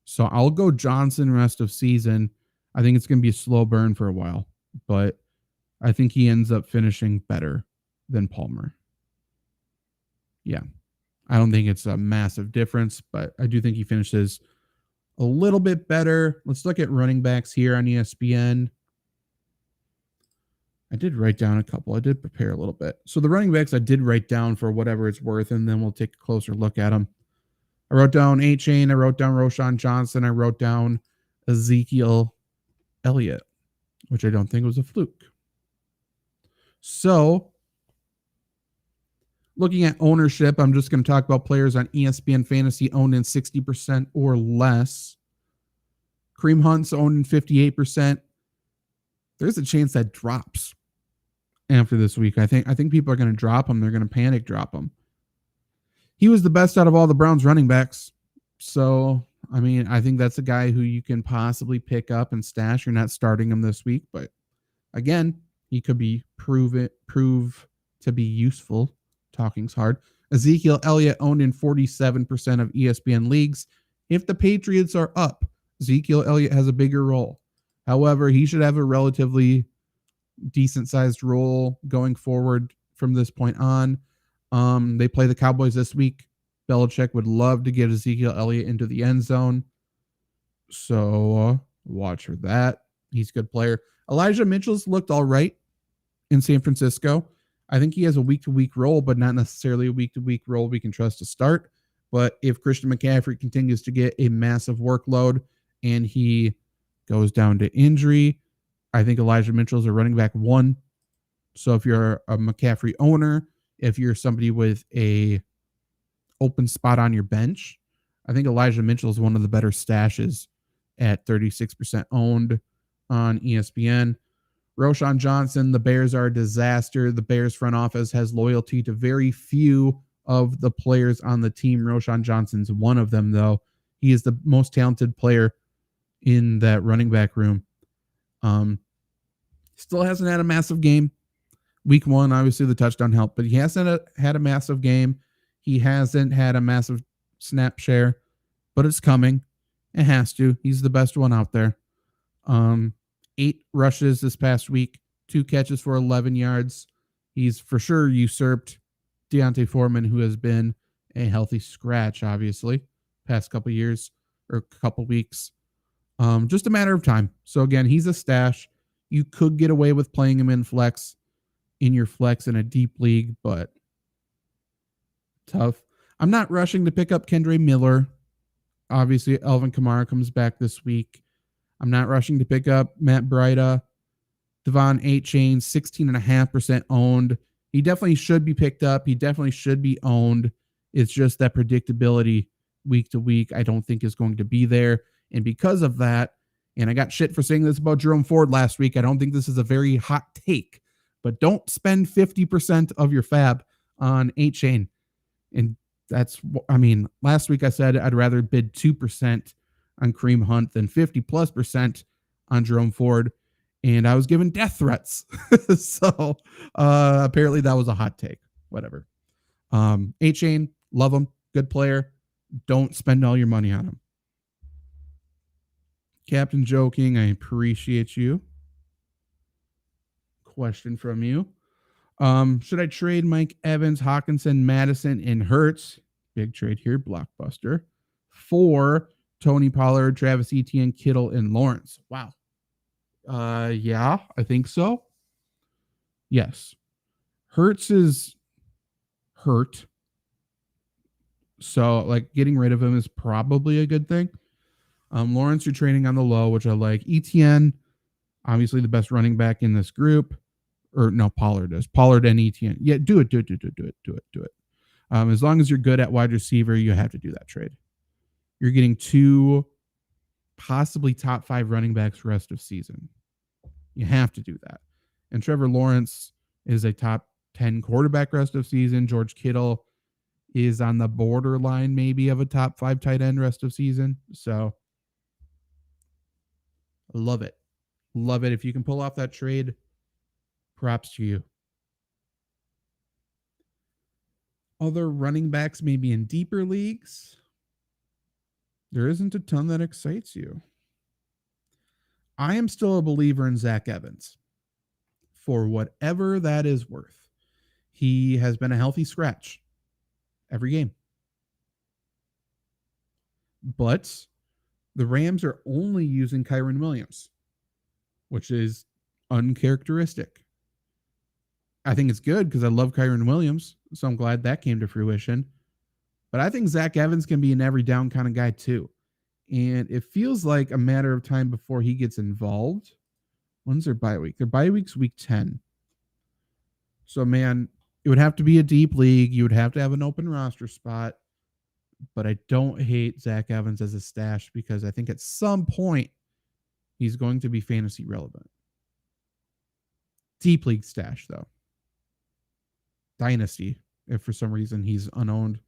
So I'll go Johnson rest of season. I think it's going to be a slow burn for a while, but I think he ends up finishing better than Palmer. Yeah. I don't think it's a massive difference, but I do think he finishes a little bit better. Let's look at running backs here on ESPN. I did write down a couple. I did prepare a little bit. So the running backs I did write down for whatever it's worth, and then we'll take a closer look at them. I wrote down A-Chain. I wrote down Roshan Johnson. I wrote down Ezekiel Elliott, which I don't think was a fluke. So looking at ownership, I'm just going to talk about players on ESPN Fantasy owned in 60% or less. Kareem Hunt's owned in 58%. There's a chance that drops after this week. I think people are going to drop him. They're going to panic drop him. He was the best out of all the Browns running backs. So, I think that's a guy who you can possibly pick up and stash. You're not starting him this week, but again, he could be prove to be useful. Talking's hard. Ezekiel Elliott owned in 47% of ESPN leagues. If the Patriots are up, Ezekiel Elliott has a bigger role. However, he should have a relatively decent sized role going forward from this point on. They play the Cowboys this week. Belichick would love to get Ezekiel Elliott into the end zone. So watch for that. He's a good player. Elijah Mitchell's looked all right in San Francisco. I think he has a week-to-week role, but not necessarily a week-to-week role we can trust to start. But if Christian McCaffrey continues to get a massive workload and he goes down to injury, I think Elijah Mitchell's a running back 1. So if you're a McCaffrey owner, if you're somebody with a open spot on your bench, I think Elijah Mitchell is one of the better stashes at 36% owned on ESPN. Roshan Johnson, the Bears are a disaster. The Bears front office has loyalty to very few of the players on the team. Roshan Johnson's one of them, though. He is the most talented player in that running back room. Still hasn't had a massive game. Week 1, obviously the touchdown helped, but he hasn't had a massive game. He hasn't had a massive snap share, but it's coming. It has to. He's the best one out there. 8 rushes this past week, 2 catches for 11 yards. He's for sure usurped Deontay Foreman, who has been a healthy scratch, obviously, past couple years or couple weeks. Just a matter of time. So again, he's a stash. You could get away with playing him in your flex in a deep league, but tough. I'm not rushing to pick up Kendre Miller. Obviously, Alvin Kamara comes back this week. I'm not rushing to pick up Matt Breida. Devon Achane, 16.5% owned. He definitely should be picked up. He definitely should be owned. It's just that predictability week to week I don't think is going to be there. And because of that, and I got shit for saying this about Jerome Ford last week, I don't think this is a very hot take, but don't spend 50% of your fab on Achane. And that's, I mean, last week I said I'd rather bid 2% on Kareem Hunt than 50+% on Jerome Ford. And I was given death threats. So apparently that was a hot take. Whatever. Achane, love him. Good player. Don't spend all your money on him. Captain Joking, I appreciate you. Question from you. Should I trade Mike Evans, Hawkinson, Madison, and Hurts? Big trade here, blockbuster. For Tony Pollard, Travis Etienne, Kittle, and Lawrence. Wow. Yeah, I think so. Yes. Hurts is hurt. So, like, getting rid of him is probably a good thing. Lawrence, you're trading on the low, which I like. Etienne, obviously the best running back in this group. Or no, Pollard is. Pollard and Etienne. Yeah, do it. As long as you're good at wide receiver, you have to do that trade. You're getting 2 possibly top 5 running backs rest of season. You have to do that. And Trevor Lawrence is a top 10 quarterback rest of season. George Kittle is on the borderline maybe of a top 5 tight end rest of season. So love it. Love it. If you can pull off that trade, props to you. Other running backs maybe in deeper leagues. There isn't a ton that excites you. I am still a believer in Zach Evans for whatever that is worth. He has been a healthy scratch every game. But the Rams are only using Kyren Williams, which is uncharacteristic. I think it's good because I love Kyren Williams, so I'm glad that came to fruition. But I think Zach Evans can be an every down kind of guy too. And it feels like a matter of time before he gets involved. When's their bye week? Their bye week's week 10. So, man, it would have to be a deep league. You would have to have an open roster spot. But I don't hate Zach Evans as a stash because I think at some point he's going to be fantasy relevant. Deep league stash, though. Dynasty, if for some reason he's unowned,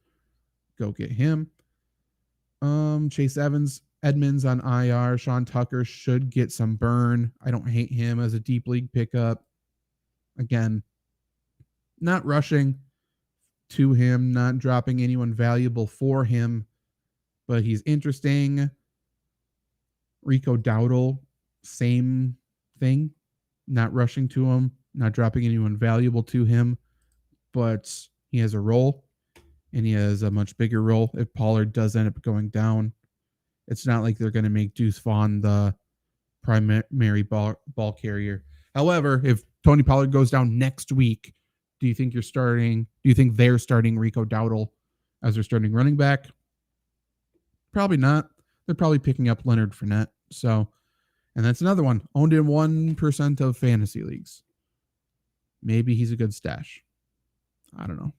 go get him. Chase Edmonds on IR. Sean Tucker should get some burn. I don't hate him as a deep league pickup. Again, not rushing to him, not dropping anyone valuable for him, but he's interesting. Rico Dowdle, same thing. Not rushing to him, not dropping anyone valuable to him, but he has a role, and he has a much bigger role if Pollard does end up going down. It's not like they're going to make Deuce Vaughn the primary ball carrier. However, if Tony Pollard goes down next week, do you think they're starting Rico Dowdle as their starting running back? Probably not. They're probably picking up Leonard Fournette. So, and that's another one owned in 1% of fantasy leagues. Maybe he's a good stash. I don't know.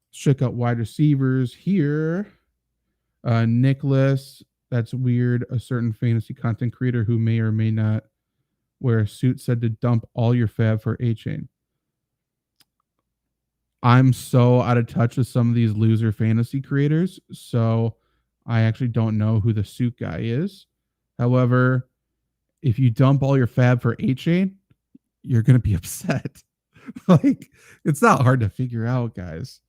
Let's check out wide receivers here. Nicholas, that's weird. A certain fantasy content creator who may or may not wear a suit said to dump all your fab for A-Chain. I'm so out of touch with some of these loser fantasy creators, so I actually don't know who the suit guy is. However, if you dump all your fab for A-Chain, you're going to be upset. Like, it's not hard to figure out, guys.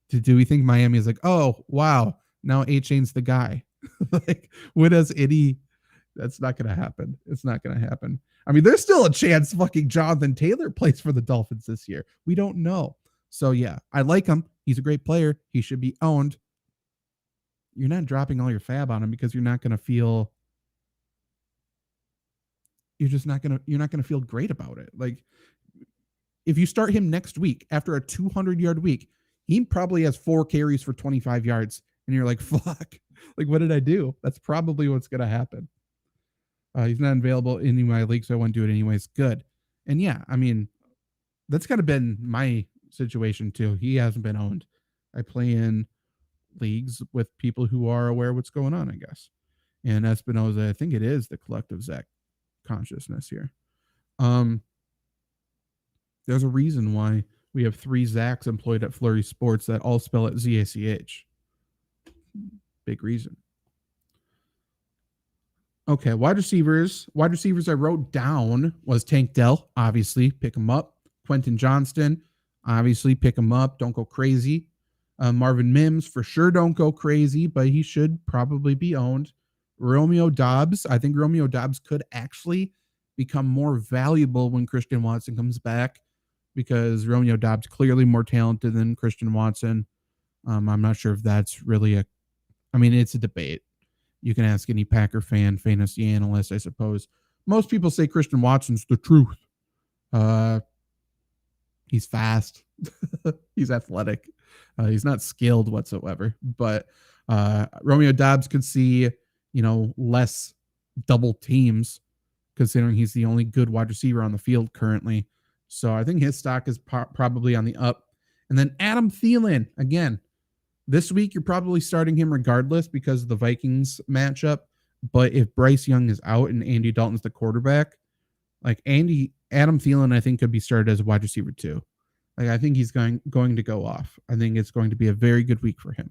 Do we think Miami is like, oh, wow, now A-Chain's the guy? Like, what does any... That's not going to happen. It's not going to happen. I mean, there's still a chance fucking Jonathan Taylor plays for the Dolphins this year. We don't know. So, yeah, I like him. He's a great player. He should be owned. You're not dropping all your fab on him because you're not going to feel... You're not going to feel great about it. Like, if you start him next week after a 200-yard week, he probably has 4 carries for 25 yards. And you're like, fuck, like, what did I do? That's probably what's going to happen. He's not available in any of my leagues, so I won't do it anyways. Good. And yeah, I mean, that's kind of been my situation too. He hasn't been owned. I play in leagues with people who are aware of what's going on, I guess. And Espinoza, I think it is the collective Zach consciousness here. There's a reason why we have 3 Zachs employed at Flurry Sports that all spell it Z-A-C-H. Big reason. Okay, wide receivers. Wide receivers I wrote down was Tank Dell, obviously, pick him up. Quentin Johnston, obviously, pick him up. Don't go crazy. Marvin Mims, for sure, don't go crazy, but he should probably be owned. Romeo Doubs, I think Romeo Doubs could actually become more valuable when Christian Watson comes back because Romeo Doubs clearly more talented than Christian Watson. I'm not sure if that's really it's a debate. You can ask any Packer fan, fantasy analyst, I suppose. Most people say Christian Watson's the truth. He's fast. He's athletic. He's not skilled whatsoever. But Romeo Doubs could see, less double teams, considering he's the only good wide receiver on the field currently. So I think his stock is probably on the up. And then Adam Thielen, again, this week, you're probably starting him regardless because of the Vikings matchup. But if Bryce Young is out and Andy Dalton's the quarterback, like Adam Thielen, I think could be started as a wide receiver too. Like, I think he's going to go off. I think it's going to be a very good week for him.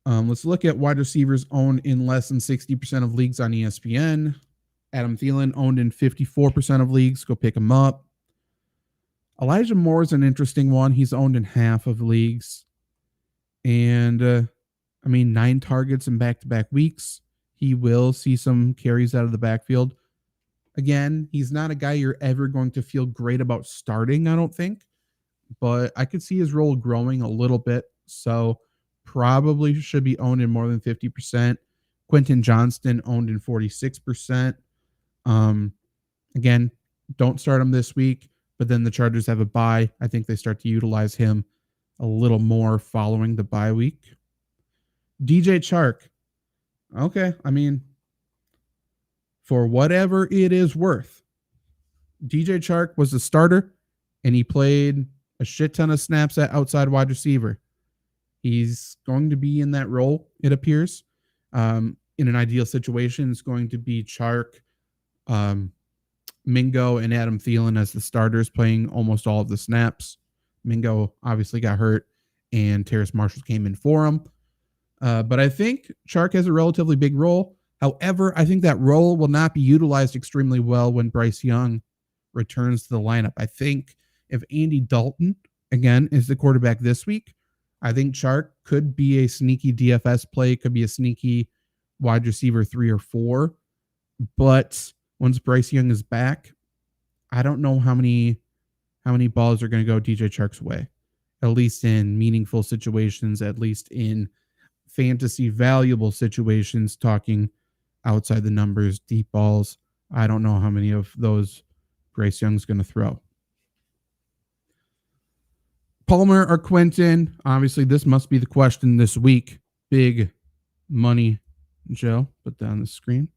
Let's look at wide receivers owned in less than 60% of leagues on ESPN. Adam Thielen owned in 54% of leagues. Go pick him up. Elijah Moore is an interesting one. He's owned in half of leagues. And, 9 targets in back-to-back weeks. He will see some carries out of the backfield. Again, he's not a guy you're ever going to feel great about starting, I don't think. But I could see his role growing a little bit. So probably should be owned in more than 50%. Quentin Johnston owned in 46%. Again, don't start him this week. But then the Chargers have a bye. I think they start to utilize him a little more following the bye week. DJ Chark. Okay, for whatever it is worth, DJ Chark was the starter, and he played a shit ton of snaps at outside wide receiver. He's going to be in that role, it appears. In an ideal situation, it's going to be Chark, Mingo, and Adam Thielen as the starters playing almost all of the snaps. Mingo obviously got hurt, and Terrace Marshall came in for him. But I think Chark has a relatively big role. However, I think that role will not be utilized extremely well when Bryce Young returns to the lineup. I think if Andy Dalton, again, is the quarterback this week, I think Chark could be a sneaky DFS play, could be a sneaky wide receiver 3 or 4. But once Bryce Young is back, I don't know how many balls are going to go DJ Chark's way, at least in meaningful situations, at least in fantasy valuable situations, talking outside the numbers, deep balls. I don't know how many of those Bryce Young's going to throw. Palmer or Quentin? Obviously, this must be the question this week. Big money, Joe. Put that on the screen.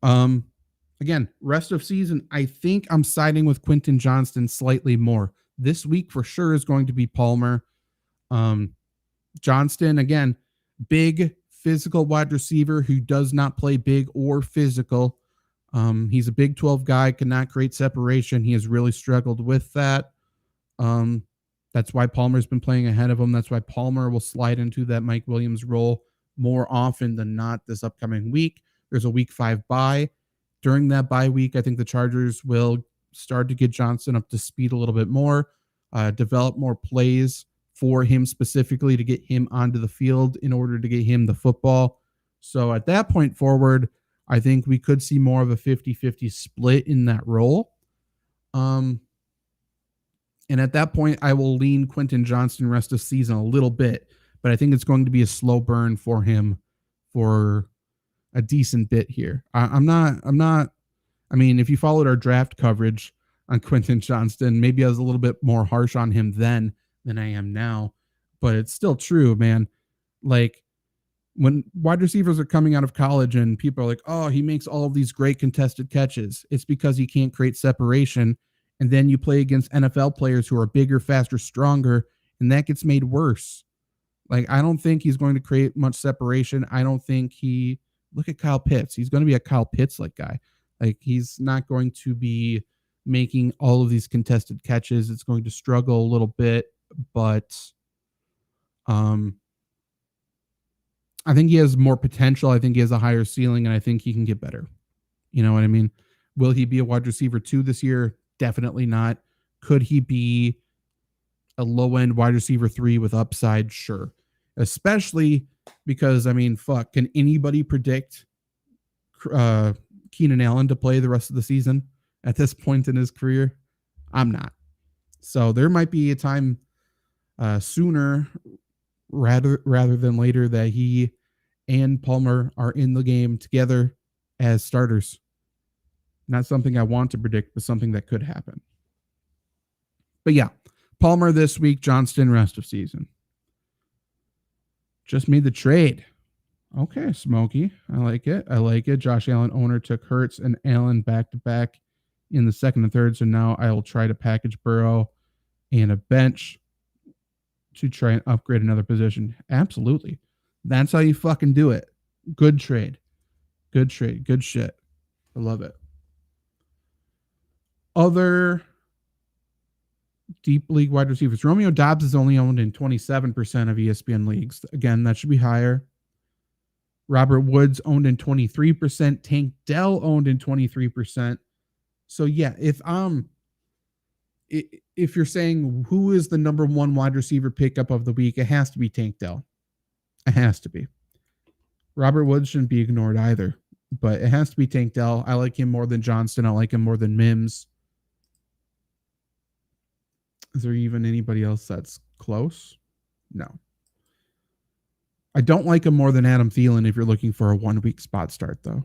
Again, rest of season, I think I'm siding with Quentin Johnston slightly more. This week for sure is going to be Palmer. Johnston, again, big physical wide receiver who does not play big or physical. He's a Big 12 guy, cannot create separation. He has really struggled with that. That's why Palmer's been playing ahead of him. That's why Palmer will slide into that Mike Williams role more often than not this upcoming week. There's a week 5 bye. During that bye week, I think the Chargers will start to get Johnston up to speed a little bit more, develop more plays for him specifically to get him onto the field in order to get him the football. So at that point forward, I think we could see more of a 50-50 split in that role. And at that point, I will lean Quentin Johnston rest of season a little bit, but I think it's going to be a slow burn for him for a decent bit here. I mean, if you followed our draft coverage on Quentin Johnston, maybe I was a little bit more harsh on him then than I am now, but it's still true, man. Like when wide receivers are coming out of college and people are like, oh, he makes all of these great contested catches. It's because he can't create separation. And then you play against NFL players who are bigger, faster, stronger, and that gets made worse. Like, I don't think he's going to create much separation. I don't think look at Kyle Pitts. He's going to be a Kyle Pitts-like guy. Like, he's not going to be making all of these contested catches. It's going to struggle a little bit, but I think he has more potential. I think he has a higher ceiling, and I think he can get better. You know what I mean? Will he be a wide receiver 2 this year? Definitely not. Could he be a low-end wide receiver 3 with upside? Sure. Especially because, I mean, can anybody predict Keenan Allen to play the rest of the season at this point in his career? I'm not. So there might be a time sooner rather than later that he and Palmer are in the game together as starters. Not something I want to predict, but something that could happen. But yeah, Palmer this week, Johnston rest of season. Just made the trade. Okay, Smokey. I like it. Josh Allen owner took Hurts and Allen back-to-back in the second and third, so now I will try to package Burrow and a bench to try and upgrade another position. Absolutely. That's how you fucking do it. Good trade. Good shit. I love it. Other deep league wide receivers. Romeo Doubs is only owned in 27% of ESPN leagues. Again, that should be higher. Robert Woods owned in 23%. Tank Dell owned in 23%. So yeah, if you're saying who is the number one wide receiver pickup of the week, it has to be Tank Dell. It has to be. Robert Woods shouldn't be ignored either, but it has to be Tank Dell. I like him more than Johnston. I like him more than Mims. Is there even anybody else that's close? No. I don't like him more than Adam Thielen if you're looking for a 1 week spot start, though.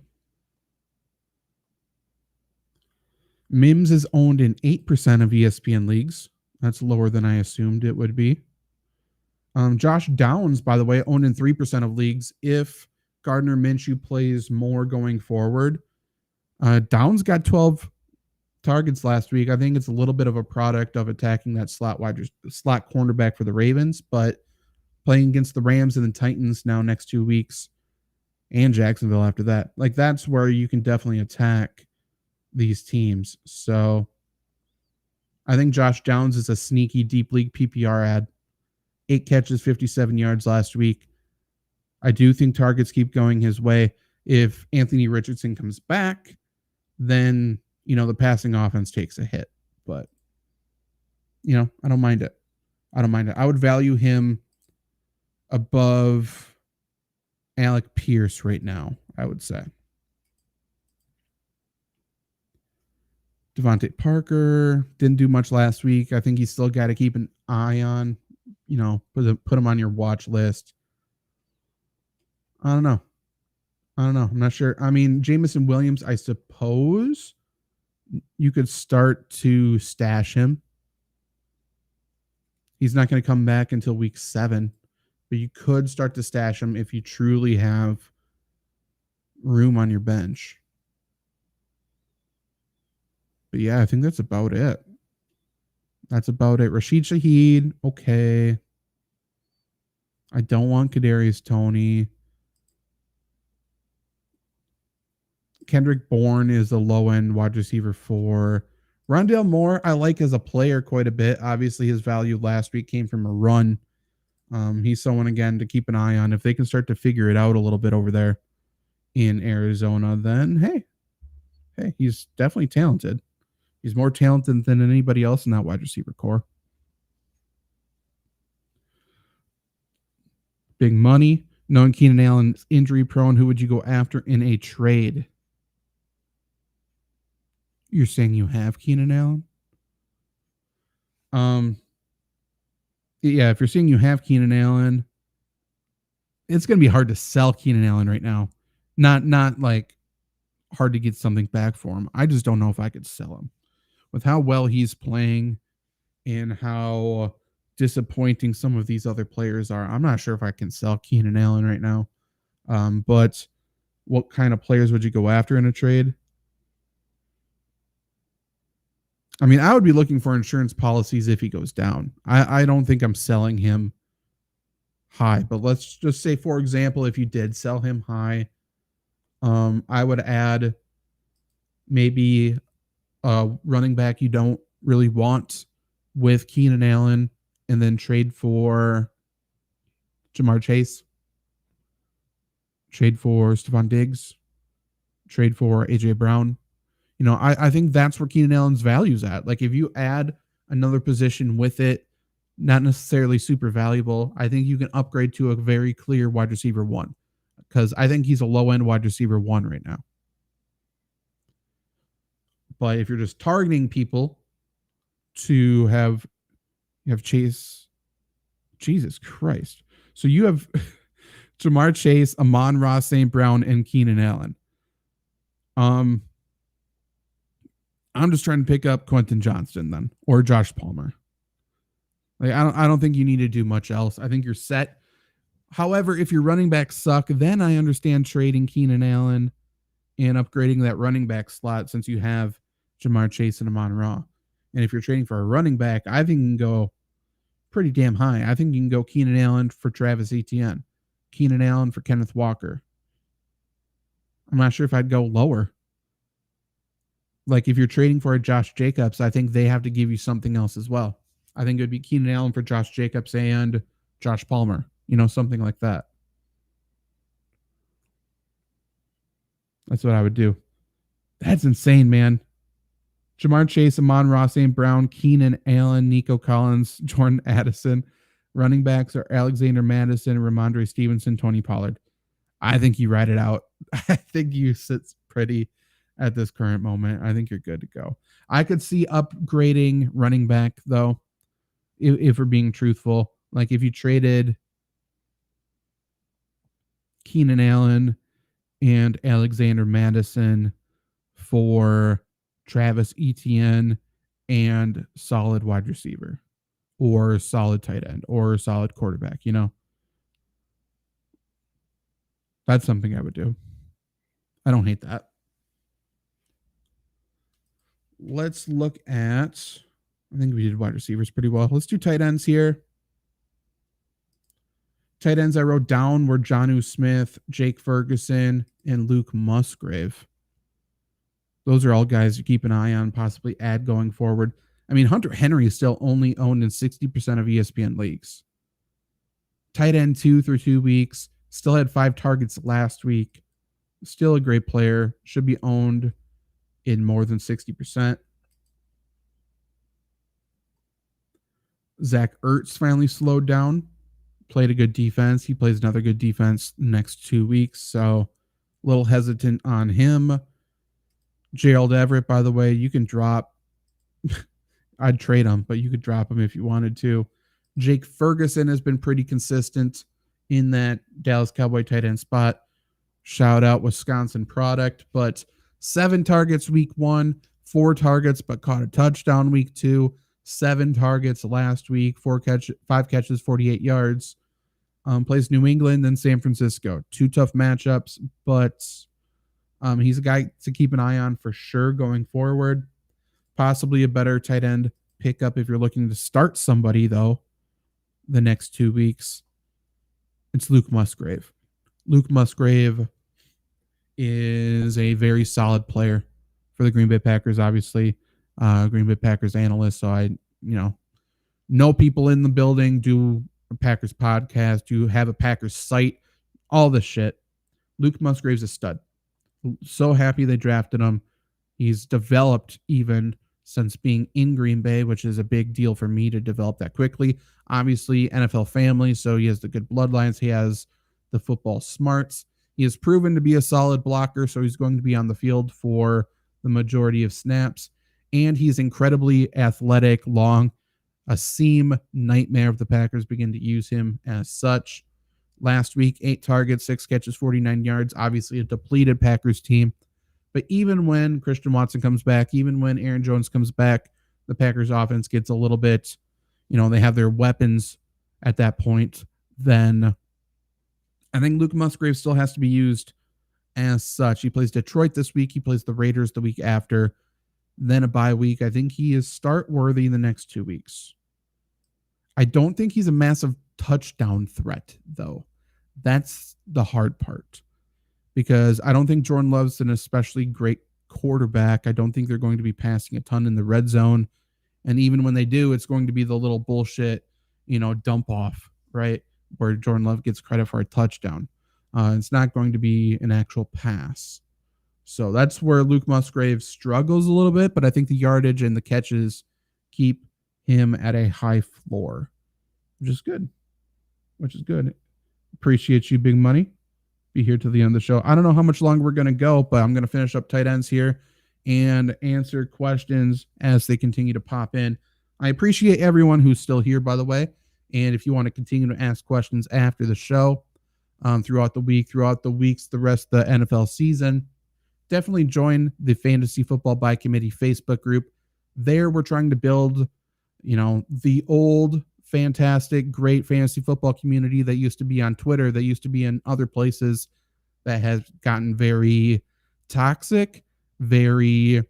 Mims is owned in 8% of ESPN leagues. That's lower than I assumed it would be. Josh Downs, by the way, owned in 3% of leagues. If Gardner Minshew plays more going forward, Downs got 12 targets last week. I think it's a little bit of a product of attacking that slot cornerback for the Ravens, but playing against the Rams and the Titans now next 2 weeks and Jacksonville after that, like that's where you can definitely attack these teams. So I think Josh Downs is a sneaky deep league PPR ad. 8 catches, 57 yards last week. I do think targets keep going his way. If Anthony Richardson comes back, then, the passing offense takes a hit. But, I don't mind it. I would value him above Alec Pierce right now, I would say. Devontae Parker didn't do much last week. I think he's still got to keep an eye on, put him on your watch list. I don't know. I'm not sure. I mean, Jamison Williams, I suppose you could start to stash him. He's not going to come back until week 7, but you could start to stash him if you truly have room on your bench. But yeah, I think that's about it. Rashid Shaheed, okay. I don't want Kadarius Toney. Kendrick Bourne is a low-end wide receiver 4. Rondale Moore, I like as a player quite a bit. Obviously, his value last week came from a run. He's someone, again, to keep an eye on. If they can start to figure it out a little bit over there in Arizona, then, hey, he's definitely talented. He's more talented than anybody else in that wide receiver core. Big money. Knowing Keenan Allen's injury prone, who would you go after in a trade? You're saying you have Keenan Allen? Yeah, if you're saying you have Keenan Allen, it's going to be hard to sell Keenan Allen right now. Not like hard to get something back for him. I just don't know if I could sell him. With how well he's playing and how disappointing some of these other players are, I'm not sure if I can sell Keenan Allen right now. But what kind of players would you go after in a trade? I mean, I would be looking for insurance policies if he goes down. I don't think I'm selling him high, but let's just say, for example, if you did sell him high, I would add maybe a running back you don't really want with Keenan Allen and then trade for Jamar Chase, trade for Stephon Diggs, trade for AJ Brown. I think that's where Keenan Allen's value's at. Like, if you add another position with it, not necessarily super valuable, I think you can upgrade to a very clear wide receiver 1, because I think he's a low-end wide receiver 1 right now. But if you're just targeting people to have Chase, Jesus Christ. So you have Jamar Chase, Amon-Ra St. Brown, and Keenan Allen. I'm just trying to pick up Quentin Johnston then, or Josh Palmer. Like, I don't think you need to do much else. I think you're set. However, if your running backs suck, then I understand trading Keenan Allen and upgrading that running back slot, since you have Jamar Chase and Amon-Ra. And if you're trading for a running back, I think you can go pretty damn high. I think you can go Keenan Allen for Travis Etienne, Keenan Allen for Kenneth Walker. I'm not sure if I'd go lower. Like, if you're trading for a Josh Jacobs, I think they have to give you something else as well. I think it would be Keenan Allen for Josh Jacobs and Josh Palmer, something like that. That's what I would do. That's insane, man. Jamar Chase, Amon-Ra St. Brown, Keenan Allen, Nico Collins, Jordan Addison. Running backs are Alexander Madison, Ramondre Stevenson, Tony Pollard. I think you ride it out. I think you sit pretty at this current moment. I think you're good to go. I could see upgrading running back, though, if we're being truthful. Like, if you traded Keenan Allen and Alexander Madison for Travis Etienne and solid wide receiver, or solid tight end, or solid quarterback, that's something I would do. I don't hate that. Let's look at, I think we did wide receivers pretty well. Let's do tight ends here. Tight ends I wrote down were Jonnu Smith, Jake Ferguson, and Luke Musgrave. Those are all guys to keep an eye on, possibly add going forward. I mean, Hunter Henry is still only owned in 60% of ESPN leagues. Tight end 2 through 2 weeks. Still had 5 targets last week. Still a great player. Should be owned in more than 60%. Zach Ertz finally slowed down. played a good defense. He plays another good defense next 2 weeks, so a little hesitant on him. Gerald Everett, by the way, you can drop. I'd trade him, but you could drop him if you wanted to. Jake Ferguson has been pretty consistent in that Dallas Cowboy tight end spot. Shout out Wisconsin product, but 7 targets week 1, 4 targets, but caught a touchdown week 2, 7 targets last week, 5 catches, 48 yards. Plays New England and San Francisco. 2 tough matchups, but he's a guy to keep an eye on for sure going forward. Possibly a better tight end pickup if you're looking to start somebody, though, the next 2 weeks. It's Luke Musgrave. Luke Musgrave is a very solid player for the Green Bay Packers, obviously. Green Bay Packers analyst, so I, know people in the building, do a Packers podcast, do have a Packers site, all this shit. Luke Musgrave's a stud. So happy they drafted him. He's developed even since being in Green Bay, which is a big deal for me to develop that quickly. Obviously, NFL family, so he has the good bloodlines. He has the football smarts. He has proven to be a solid blocker, so he's going to be on the field for the majority of snaps. And he's incredibly athletic, long, a seam nightmare if the Packers begin to use him as such. Last week, 8 targets, 6 catches, 49 yards. Obviously, a depleted Packers team. But even when Christian Watson comes back, even when Aaron Jones comes back, the Packers offense gets a little bit, they have their weapons at that point. Then I think Luke Musgrave still has to be used as such. He plays Detroit this week. He plays the Raiders the week after. Then a bye week. I think he is start worthy in the next 2 weeks. I don't think he's a massive touchdown threat, though. That's the hard part. Because I don't think Jordan Love's an especially great quarterback. I don't think they're going to be passing a ton in the red zone. And even when they do, it's going to be the little bullshit, dump off, right? Where Jordan Love gets credit for a touchdown. It's not going to be an actual pass. So that's where Luke Musgrave struggles a little bit, but I think the yardage and the catches keep him at a high floor, which is good. Appreciate you, Big Money. Be here till the end of the show. I don't know how much longer we're going to go, but I'm going to finish up tight ends here and answer questions as they continue to pop in. I appreciate everyone who's still here, by the way. And if you want to continue to ask questions after the show, throughout the weeks, the rest of the NFL season, definitely join the Fantasy Football by Committee Facebook group. There we're trying to build, the old fantastic, great fantasy football community that used to be on Twitter, that used to be in other places, that has gotten very toxic, very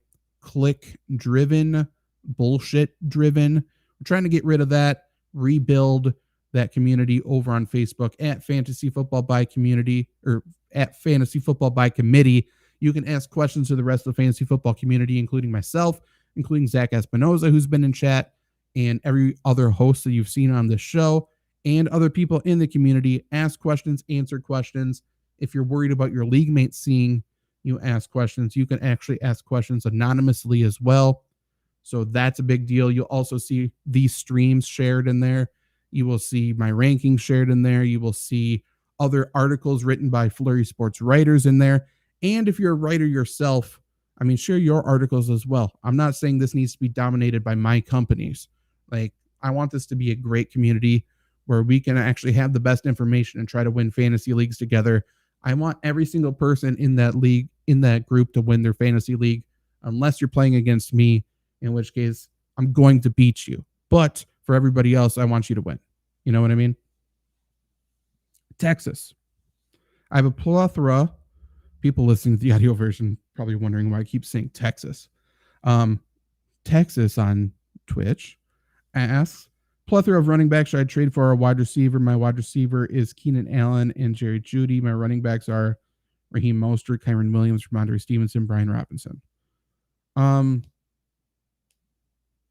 click-driven, bullshit-driven. We're trying to get rid of that, rebuild that community over on Facebook at Fantasy Football by Community, or at Fantasy Football by Committee. You can ask questions to the rest of the fantasy football community, including myself, including Zach Espinoza, who's been in chat, and every other host that you've seen on this show, and other people in the community. Ask questions, answer questions. If you're worried about your league mates seeing you ask questions, you can actually ask questions anonymously as well. So that's a big deal. You'll also see these streams shared in there. You will see my rankings shared in there. You will see other articles written by Flurry Sports writers in there. And if you're a writer yourself, share your articles as well. I'm not saying this needs to be dominated by my companies. I want this to be a great community where we can actually have the best information and try to win fantasy leagues together. I want every single person in that league, in that group, to win their fantasy league, unless you're playing against me, in which case I'm going to beat you. But for everybody else, I want you to win. You know what I mean? Texas. I have a plethora. People listening to the audio version probably wondering why I keep saying Texas. Texas on Twitch asks, plethora of running backs should I trade for a wide receiver? My wide receiver is Keenan Allen and Jerry Jeudy. My running backs are Raheem Mostert, Kyron Williams, Ramondre Stevenson, Brian Robinson.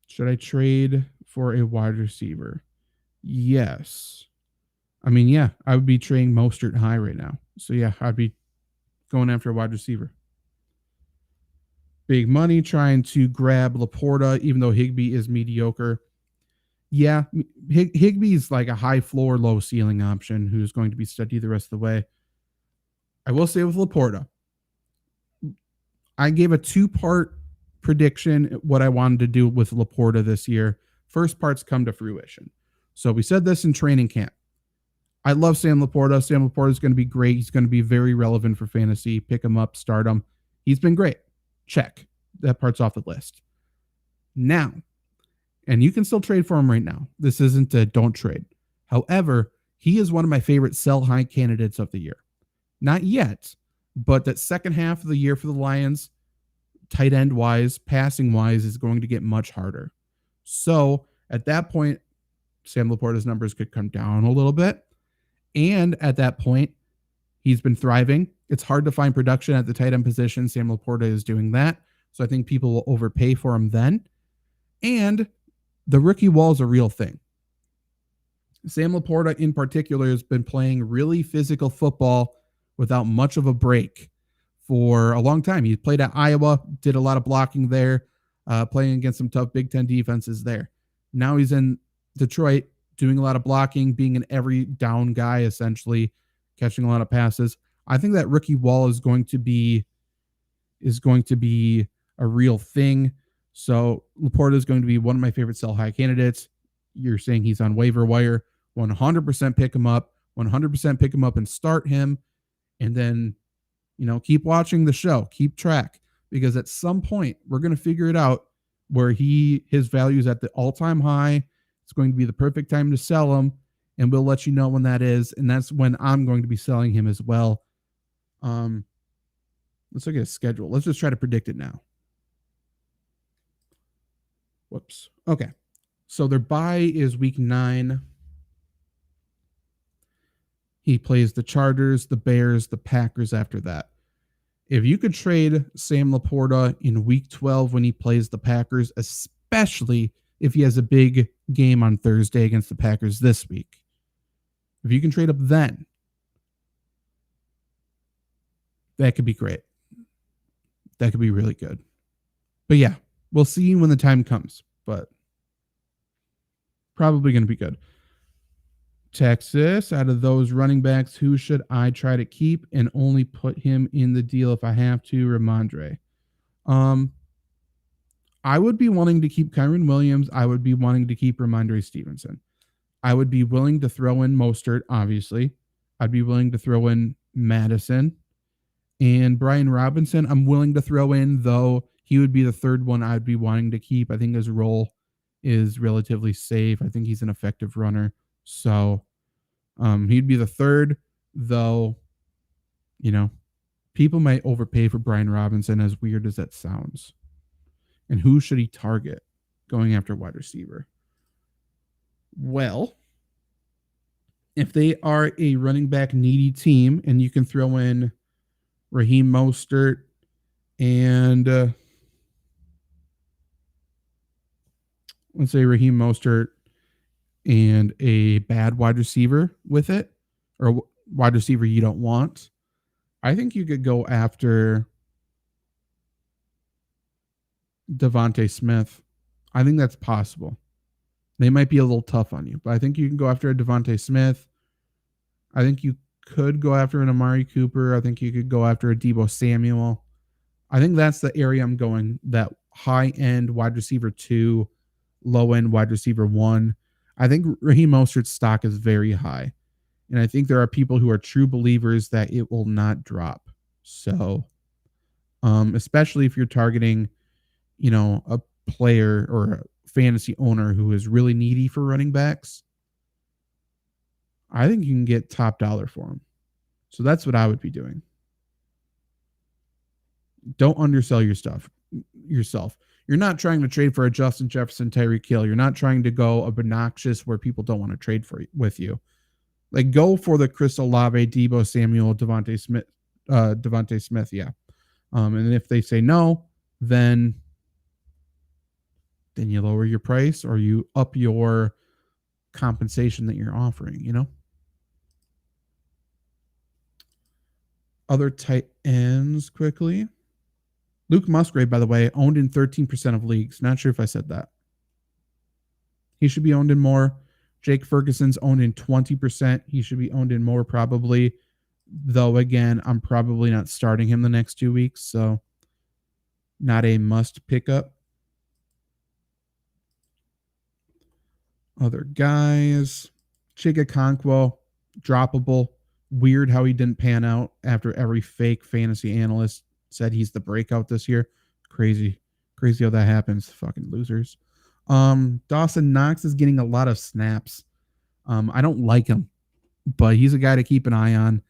Should I trade for a wide receiver? Yes. I would be trading Mostert high right now. So yeah, I'd be going after a wide receiver. Big Money trying to grab Laporta, even though Higbee is mediocre. Yeah, Higbee's like a high floor, low ceiling option who's going to be steady the rest of the way. I will say with Laporta, I gave a 2-part prediction what I wanted to do with Laporta this year. First part's come to fruition. So we said this in training camp. I love Sam Laporta. Sam Laporta is going to be great. He's going to be very relevant for fantasy. Pick him up, start him. He's been great. Check. That part's off the list. Now, and you can still trade for him right now. This isn't a don't trade. However, he is one of my favorite sell high candidates of the year. Not yet, but that second half of the year for the Lions, tight end wise, passing wise, is going to get much harder. So at that point, Sam Laporta's numbers could come down a little bit. And at that point, he's been thriving. It's hard to find production at the tight end position. Sam Laporta is doing that. So I think people will overpay for him then. And the rookie wall is a real thing. Sam Laporta in particular has been playing really physical football without much of a break for a long time. He played at Iowa, did a lot of blocking there, playing against some tough Big Ten defenses there. Now he's in Detroit doing a lot of blocking, being an every down guy, essentially catching a lot of passes. I think that rookie wall is going to be a real thing. So Laporta is going to be one of my favorite sell high candidates. You're saying he's on waiver wire. 100% pick him up. 100% pick him up and start him. And then, keep watching the show. Keep track. Because at some point, we're going to figure it out where his value is at the all-time high. It's going to be the perfect time to sell him. And we'll let you know when that is. And that's when I'm going to be selling him as well. Let's look at his schedule. Let's just try to predict it now. Whoops. Okay. So their bye is week 9. He plays the Chargers, the Bears, the Packers after that. If you could trade Sam Laporta in week 12 when he plays the Packers, especially if he has a big game on Thursday against the Packers this week, if you can trade up then, that could be great. That could be really good. But yeah, we'll see when the time comes, but probably going to be good. Texas, out of those running backs, who should I try to keep and only put him in the deal if I have to? Ramondre. I would be wanting to keep Kyren Williams. I would be wanting to keep Ramondre Stevenson. I would be willing to throw in Mostert, obviously. I'd be willing to throw in Madison. And Brian Robinson, I'm willing to throw in, though he would be the third one I'd be wanting to keep. I think his role is relatively safe. I think he's an effective runner. So he'd be the third, though, people might overpay for Brian Robinson, as weird as that sounds. And who should he target going after wide receiver? Well, if they are a running back needy team and you can throw in Raheem Mostert and let's say Raheem Mostert and a bad wide receiver with it, or wide receiver you don't want, I think you could go after Devontae Smith. I think that's possible. They might be a little tough on you, but I think you can go after a Devontae Smith. I think you could go after an Amari Cooper. I think you could go after a Deebo Samuel. I think that's the area I'm going, that high-end wide receiver 2, low-end wide receiver 1. I think Raheem Mostert's stock is very high. And I think there are people who are true believers that it will not drop. So, especially if you're targeting, a player or a fantasy owner who is really needy for running backs, I think you can get top dollar for him. So that's what I would be doing. Don't undersell yourself. You're not trying to trade for a Justin Jefferson, Tyreek Hill. You're not trying to go obnoxious where people don't want to trade with you. Like, go for the Chris Olave, Deebo Samuel, Devontae Smith, yeah. And if they say no, then you lower your price or you up your compensation that you're offering, Other tight ends quickly. Luke Musgrave, by the way, owned in 13% of leagues. Not sure if I said that. He should be owned in more. Jake Ferguson's owned in 20%. He should be owned in more probably. Though, again, I'm probably not starting him the next 2 weeks, so not a must pick up. Other guys. Chigakonkwo, droppable. Weird how he didn't pan out after every fake fantasy analyst said he's the breakout this year. Crazy how that happens. Fucking losers. Dawson Knox is getting a lot of snaps. I don't like him, but he's a guy to keep an eye on.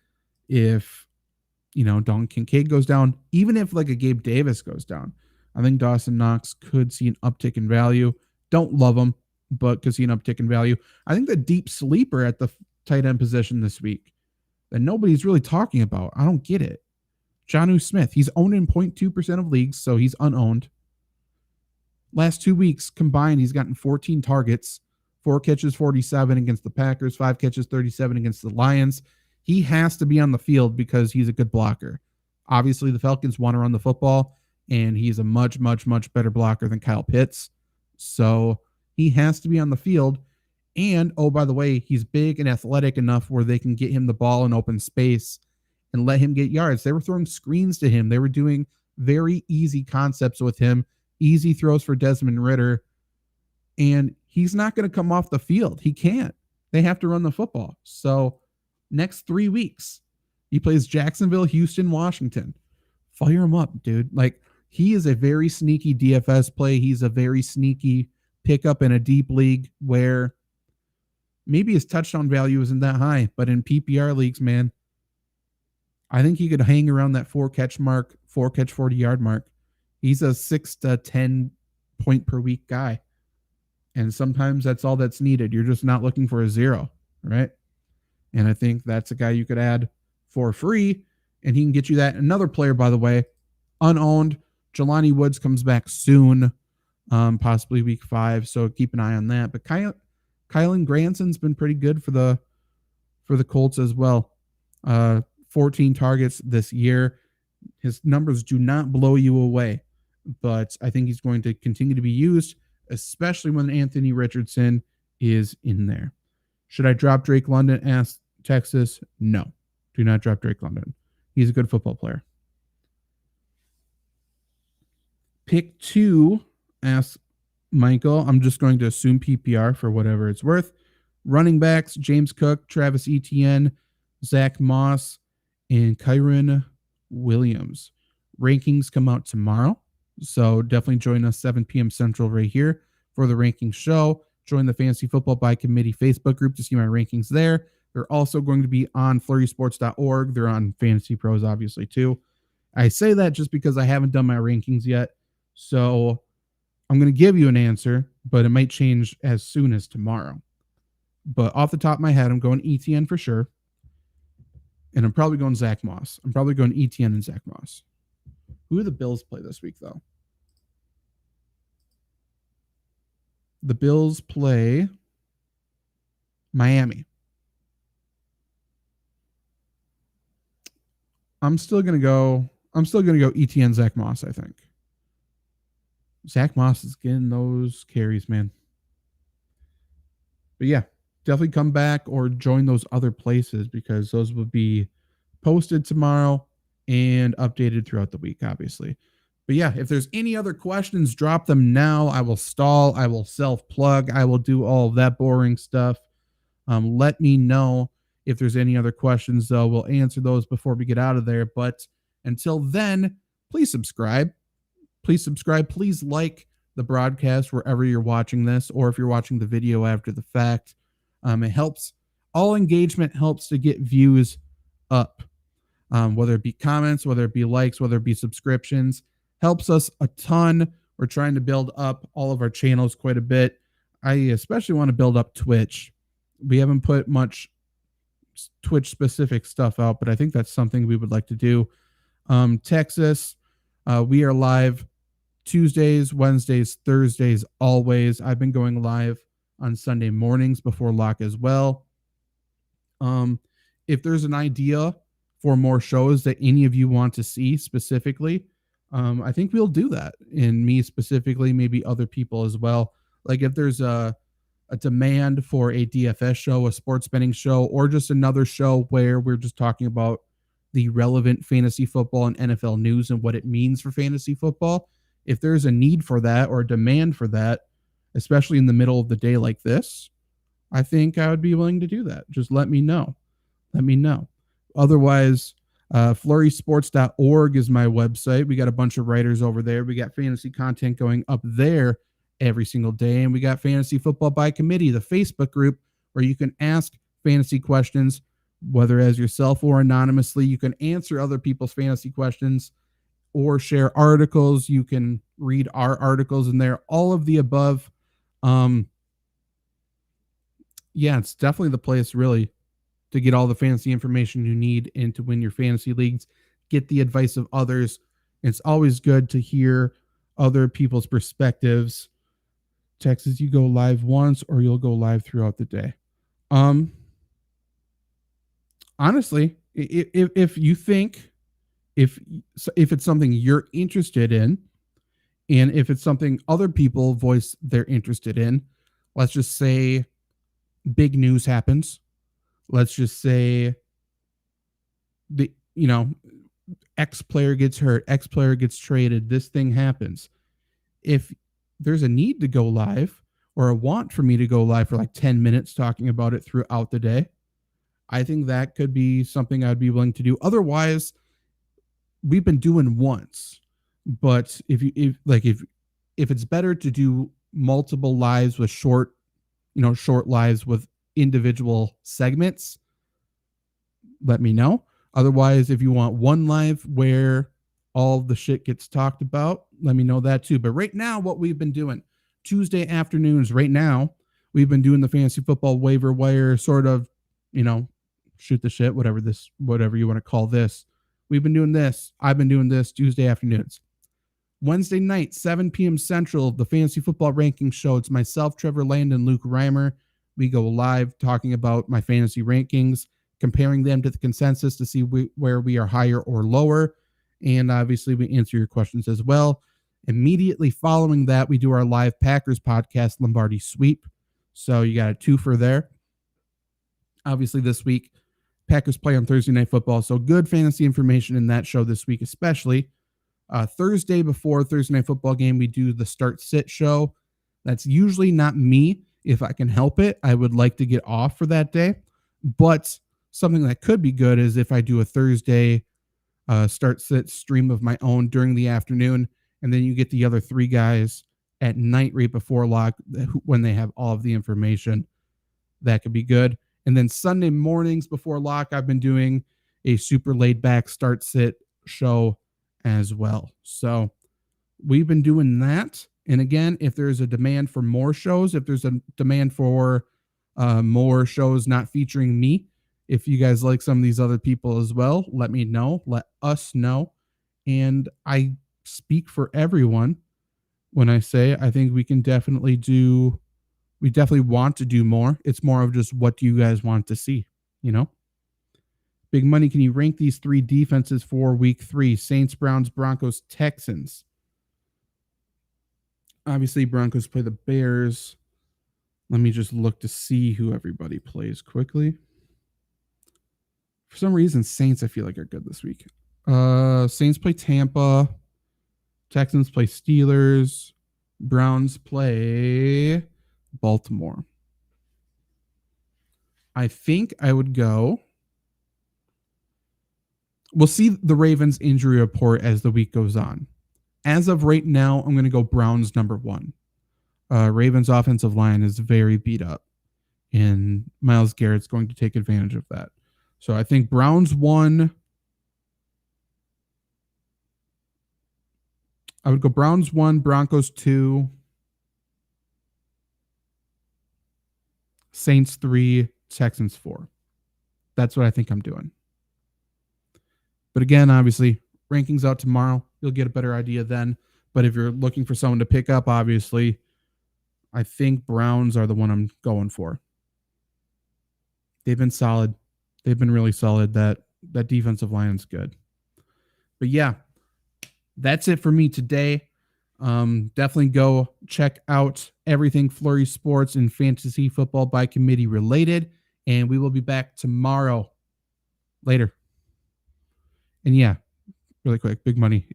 If Dalton Kincaid goes down, even if like a Gabe Davis goes down, I think Dawson Knox could see an uptick in value. Don't love him, but could see an uptick in value. I think the deep sleeper at the tight end position this week that nobody's really talking about, I don't get it. Jonnu Smith, he's owned in 0.2% of leagues, so he's unowned. Last 2 weeks combined, he's gotten 14 targets, 4 catches, 47 against the Packers, 5 catches, 37 against the Lions. He has to be on the field because he's a good blocker. Obviously, the Falcons want to run the football, and he's a much, much, much better blocker than Kyle Pitts. So he has to be on the field. And, oh, by the way, he's big and athletic enough where they can get him the ball in open space and let him get yards. They were throwing screens to him. They were doing very easy concepts with him, easy throws for Desmond Ridder. And he's not going to come off the field. He can't. They have to run the football. So next 3 weeks, he plays Jacksonville, Houston, Washington. Fire him up, dude. Like, he is a very sneaky DFS play. He's a very sneaky pickup in a deep league where maybe his touchdown value isn't that high, but in PPR leagues, man, I think he could hang around that 4-catch mark, 4-catch 40-yard mark. He's a 6 to 10 point per week guy. And sometimes that's all that's needed. You're just not looking for a 0, right? And I think that's a guy you could add for free, and he can get you that. Another player, by the way, unowned. Jelani Woods comes back soon, possibly week 5, so keep an eye on that. But Kylan Granson's been pretty good for the Colts as well. 14 targets this year. His numbers do not blow you away, but I think he's going to continue to be used, especially when Anthony Richardson is in there. Should I drop Drake London? Asked Texas. No, do not drop Drake London. He's a good football player. Pick 2, asked Michael. I'm just going to assume PPR for whatever it's worth. Running backs, James Cook, Travis Etienne, Zach Moss, and Kyron Williams. Rankings come out tomorrow, so definitely join us 7 p.m. Central right here for the rankings show. Join the Fantasy Football by Committee Facebook group to see my rankings there. They're also going to be on flurrysports.org. They're on Fantasy Pros, obviously, too. I say that just because I haven't done my rankings yet, so I'm going to give you an answer, but it might change as soon as tomorrow. But off the top of my head, I'm going ETN for sure. And I'm probably going Zach Moss. I'm probably going ETN and Zach Moss. Who do the Bills play this week, though? The Bills play Miami. I'm still gonna go ETN Zach Moss, I think. Zach Moss is getting those carries, man. But yeah, definitely come back or join those other places because those will be posted tomorrow and updated throughout the week, obviously. But yeah, if there's any other questions, drop them now. I will stall. I will self-plug. I will do all of that boring stuff. Let me know if there's any other questions, though. We'll answer those before we get out of there. But until then, please subscribe. Please subscribe. Please like the broadcast wherever you're watching this, or if you're watching the video after the fact. It helps. All engagement helps to get views up, whether it be comments, whether it be likes, whether it be subscriptions. Helps us a ton. We're trying to build up all of our channels quite a bit. I especially want to build up Twitch. We haven't put much Twitch specific stuff out, but I think that's something we would like to do. Texas, we are live Tuesdays, Wednesdays, Thursdays, always. I've been going live on Sunday mornings before lock as well. If there's an idea for more shows that any of you want to see specifically, I think we'll do that. And me specifically, maybe other people as well. Like if there's a a demand for a DFS show, a sports betting show, or just another show where we're just talking about the relevant fantasy football and NFL news and what it means for fantasy football, if there's a need for that or a demand for that, especially in the middle of the day like this, I think I would be willing to do that. Just let me know. Let me know. Otherwise, flurrysports.org is my website. We got a bunch of writers over there. We got fantasy content going up there every single day. And we got Fantasy Football by Committee, the Facebook group where you can ask fantasy questions, whether as yourself or anonymously. You can answer other people's fantasy questions or share articles. You can read our articles in there, all of the above. Yeah, it's definitely the place really to get all the fantasy information you need and to win your fantasy leagues, get the advice of others. It's always good to hear other people's perspectives. Texas, you go live once or you'll go live throughout the day. Honestly, if you think if it's something you're interested in, and if it's something other people voice they're interested in, let's just say big news happens. Let's just say X player gets hurt, X player gets traded, this thing happens. If there's a need to go live or a want for me to go live for like 10 minutes talking about it throughout the day, I think that could be something I'd be willing to do. Otherwise, we've been doing once, but if it's better to do multiple lives with short lives with individual segments, let me know. Otherwise, if you want one live where all the shit gets talked about, let me know that too. But right now, what we've been doing Tuesday afternoons, right now, we've been doing the fantasy football waiver wire sort of, shoot the shit, whatever you want to call this. We've been doing this. I've been doing this Tuesday afternoons. Wednesday night, 7 p.m. Central, the Fantasy Football Rankings Show. It's myself, Trevor Landon, Luke Reimer. We go live talking about my fantasy rankings, comparing them to the consensus to see where we are higher or lower. And obviously, we answer your questions as well. Immediately following that, we do our live Packers podcast, Lombardi Sweep. So you got a twofer there. Obviously, this week, Packers play on Thursday Night Football. So good fantasy information in that show this week, especially. Thursday before Thursday Night Football game, we do the Start Sit show. That's usually not me. If I can help it, I would like to get off for that day. But something that could be good is if I do a Thursday Start Sit stream of my own during the afternoon, and then you get the other three guys at night right before lock when they have all of the information. That could be good. And then Sunday mornings before lock, I've been doing a super laid back Start Sit show as well. So we've been doing that. And again, if there's a demand for more shows, if there's a demand for more shows not featuring me, if you guys like some of these other people as well, let me know. Let us know. And I speak for everyone when I say I think we definitely want to do more. It's more of just what do you guys want to see, Big Money, can you rank these three defenses for week 3? Saints, Browns, Broncos, Texans. Obviously, Broncos play the Bears. Let me just look to see who everybody plays quickly. For some reason, Saints I feel like are good this week. Saints play Tampa. Texans play Steelers. Browns play Baltimore. I think I would go. We'll see the Ravens injury report as the week goes on. As of right now, I'm going to go Browns number 1. Ravens offensive line is very beat up, and Myles Garrett's going to take advantage of that. So I think Browns 1. I would go Browns 1, Broncos 2, Saints 3, Texans 4. That's what I think I'm doing. But again, obviously, rankings out tomorrow. You'll get a better idea then. But if you're looking for someone to pick up, obviously, I think Browns are the one I'm going for. They've been solid. They've been really solid. That defensive line is good. But yeah, that's it for me today. Definitely go check out everything Flurry Sports and Fantasy Football by Committee related. And we will be back tomorrow. Later. And yeah, really quick, big money.